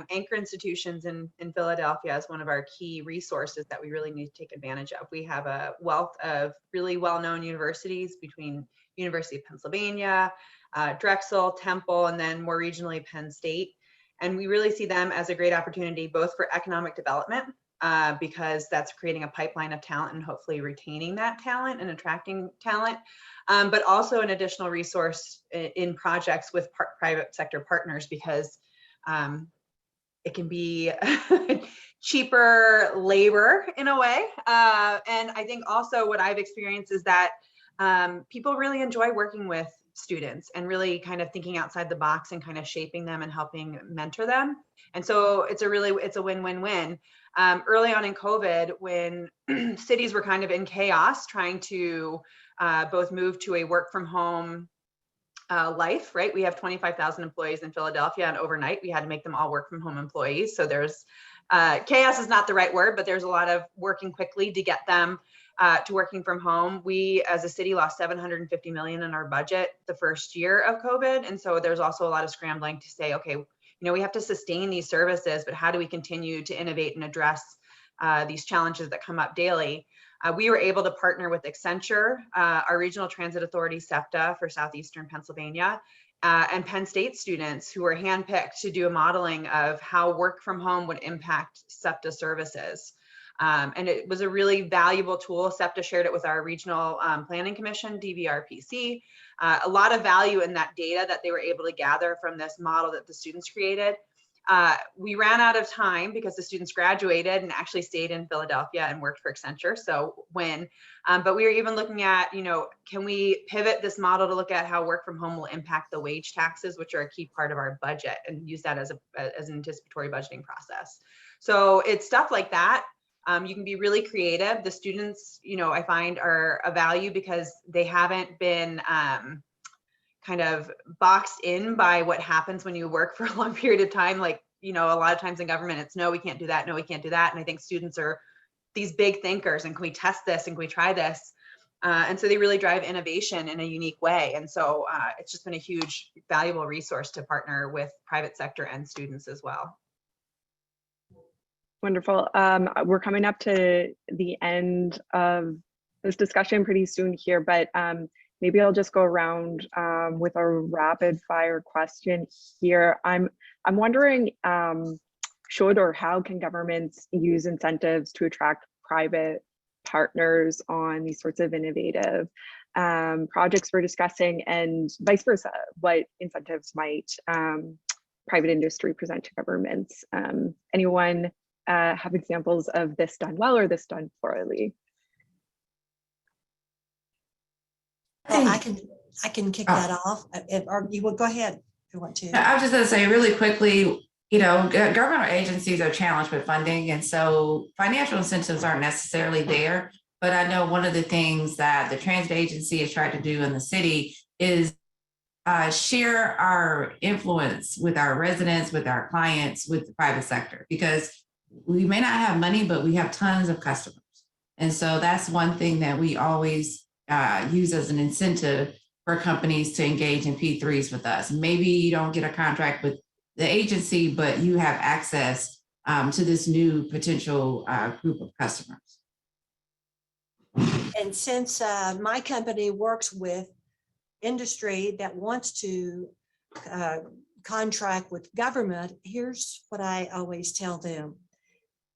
S13: anchor institutions in Philadelphia as one of our key resources that we really need to take advantage of. We have a wealth of really well-known universities between University of Pennsylvania, Drexel, Temple, and then more regionally Penn State. And we really see them as a great opportunity both for economic development, because that's creating a pipeline of talent and hopefully retaining that talent and attracting talent, but also an additional resource in projects with private sector partners, because it can be cheaper labor in a way. And I think also what I've experienced is that people really enjoy working with students and really kind of thinking outside the box and kind of shaping them and helping mentor them. And so it's a win-win-win. Early on in COVID, when cities were kind of in chaos, trying to both move to a work from home life, right? We have 25,000 employees in Philadelphia, and overnight we had to make them all work from home employees. So there's chaos is not the right word, but there's a lot of working quickly to get them to working from home. We as a city lost $750 million in our budget the first year of COVID. And so there's also a lot of scrambling to say, okay, we have to sustain these services, but how do we continue to innovate and address these challenges that come up daily? We were able to partner with Accenture, our regional transit authority, SEPTA, for Southeastern Pennsylvania, and Penn State students who were handpicked to do a modeling of how work from home would impact SEPTA services. And it was a really valuable tool. SEPTA shared it with our regional planning commission, DVRPC. A lot of value in that data that they were able to gather from this model that the students created. We ran out of time because the students graduated and actually stayed in Philadelphia and worked for Accenture. So but we were even looking at, can we pivot this model to look at how work from home will impact the wage taxes, which are a key part of our budget, and use that as an anticipatory budgeting process. So it's stuff like that. You can be really creative. The students, I find are a value because they haven't been kind of boxed in by what happens when you work for a long period of time. Like, a lot of times in government, it's no, we can't do that. No, we can't do that. And I think students are these big thinkers, and can we test this and can we try this? And so they really drive innovation in a unique way. And so it's just been a huge valuable resource to partner with private sector and students as well.
S11: Wonderful. We're coming up to the end of this discussion pretty soon here, but maybe I'll just go around with a rapid fire question here. I'm wondering, should or how can governments use incentives to attract private partners on these sorts of innovative projects we're discussing, and vice versa? What incentives might private industry present to governments? Anyone have examples of this done well or this done poorly?
S12: Well, I can kick that off. Or you will go ahead if you want to.
S15: I was just going to say really quickly, you know, government agencies are challenged with funding, and so financial incentives aren't necessarily there. But I know one of the things that the transit agency has tried to do in the city is share our influence with our residents, with our clients, with the private sector, because we may not have money, but we have tons of customers. And so that's one thing that we always use as an incentive for companies to engage in P3s with us. Maybe you don't get a contract with the agency, but you have access to this new potential group of customers.
S12: And since my company works with industry that wants to contract with government, here's what I always tell them.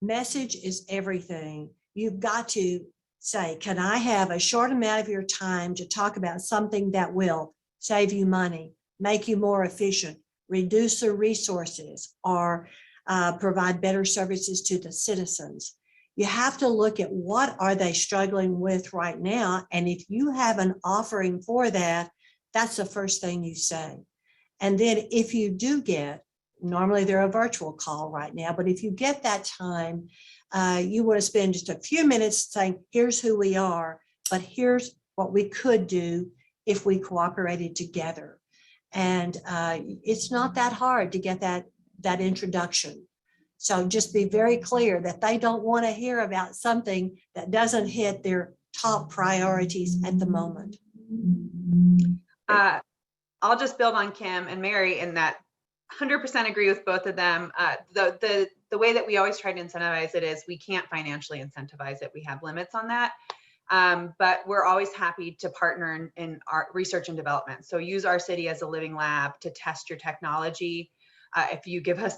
S12: Message is everything. You've got to say, can I have a short amount of your time to talk about something that will save you money, make you more efficient, reduce the resources, or provide better services to the citizens? You have to look at what are they struggling with right now. And if you have an offering for that, that's the first thing you say. And then if you do get, normally they're a virtual call right now, but if you get that time, you want to spend just a few minutes saying, here's who we are, but here's what we could do if we cooperated together. And it's not that hard to get that introduction. So just be very clear that they don't want to hear about something that doesn't hit their top priorities at the moment.
S13: I'll just build on Kim and Mary in that 100% agree with both of them. The way that we always try to incentivize it is we can't financially incentivize it. We have limits on that. But we're always happy to partner in our research and development. So use our city as a living lab to test your technology. If you give us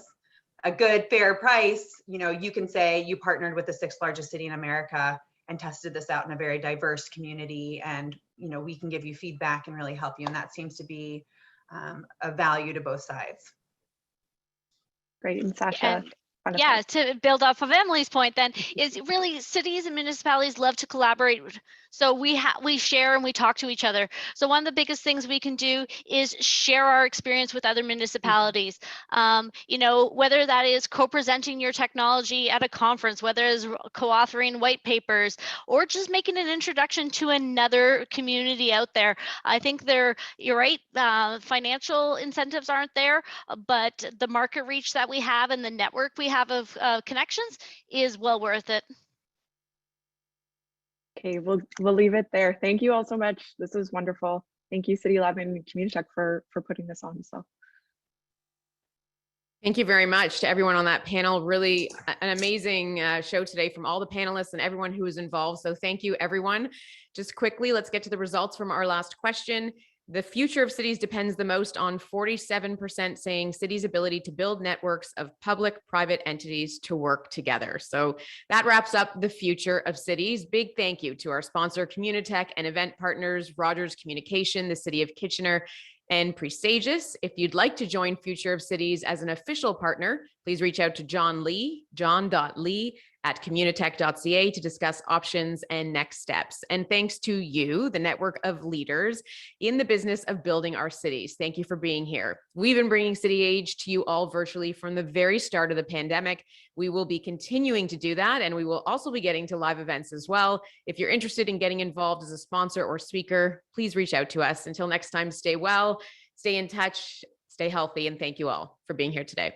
S13: a good, fair price, you know, you can say you partnered with the 6th largest city in America and tested this out in a very diverse community. And, you know, we can give you feedback and really help you. And that seems to be a value to both sides.
S11: Great. And Sasha.
S14: Yeah, to build off of Emily's point then, is really cities and municipalities love to collaborate. So we share and we talk to each other. So one of the biggest things we can do is share our experience with other municipalities. You know, whether that is co-presenting your technology at a conference, whether it's co-authoring white papers, or just making an introduction to another community out there. I think you're right, financial incentives aren't there, but the market reach that we have and the network we have of connections is well worth it.
S11: Okay, we'll leave it there. Thank you all so much. This was wonderful. Thank you, City Lab and Communitech for putting this on. So.
S1: Thank you very much to everyone on that panel. Really an amazing show today from all the panelists and everyone who was involved. So thank you, everyone. Just quickly, let's get to the results from our last question. The future of cities depends the most on 47% saying cities' ability to build networks of public-private entities to work together. So that wraps up the future of cities. Big thank you to our sponsor, Communitech, and event partners, Rogers Communication, the City of Kitchener, and Presagis. If you'd like to join Future of Cities as an official partner, please reach out to John Lee, john.lee@communitech.ca to discuss options and next steps. And thanks to you, the network of leaders in the business of building our cities. Thank you for being here. We've been bringing City Age to you all virtually from the very start of the pandemic. We will be continuing to do that, and we will also be getting to live events as well. If you're interested in getting involved as a sponsor or speaker, please reach out to us. Until next time, stay well, stay in touch, stay healthy, and thank you all for being here today.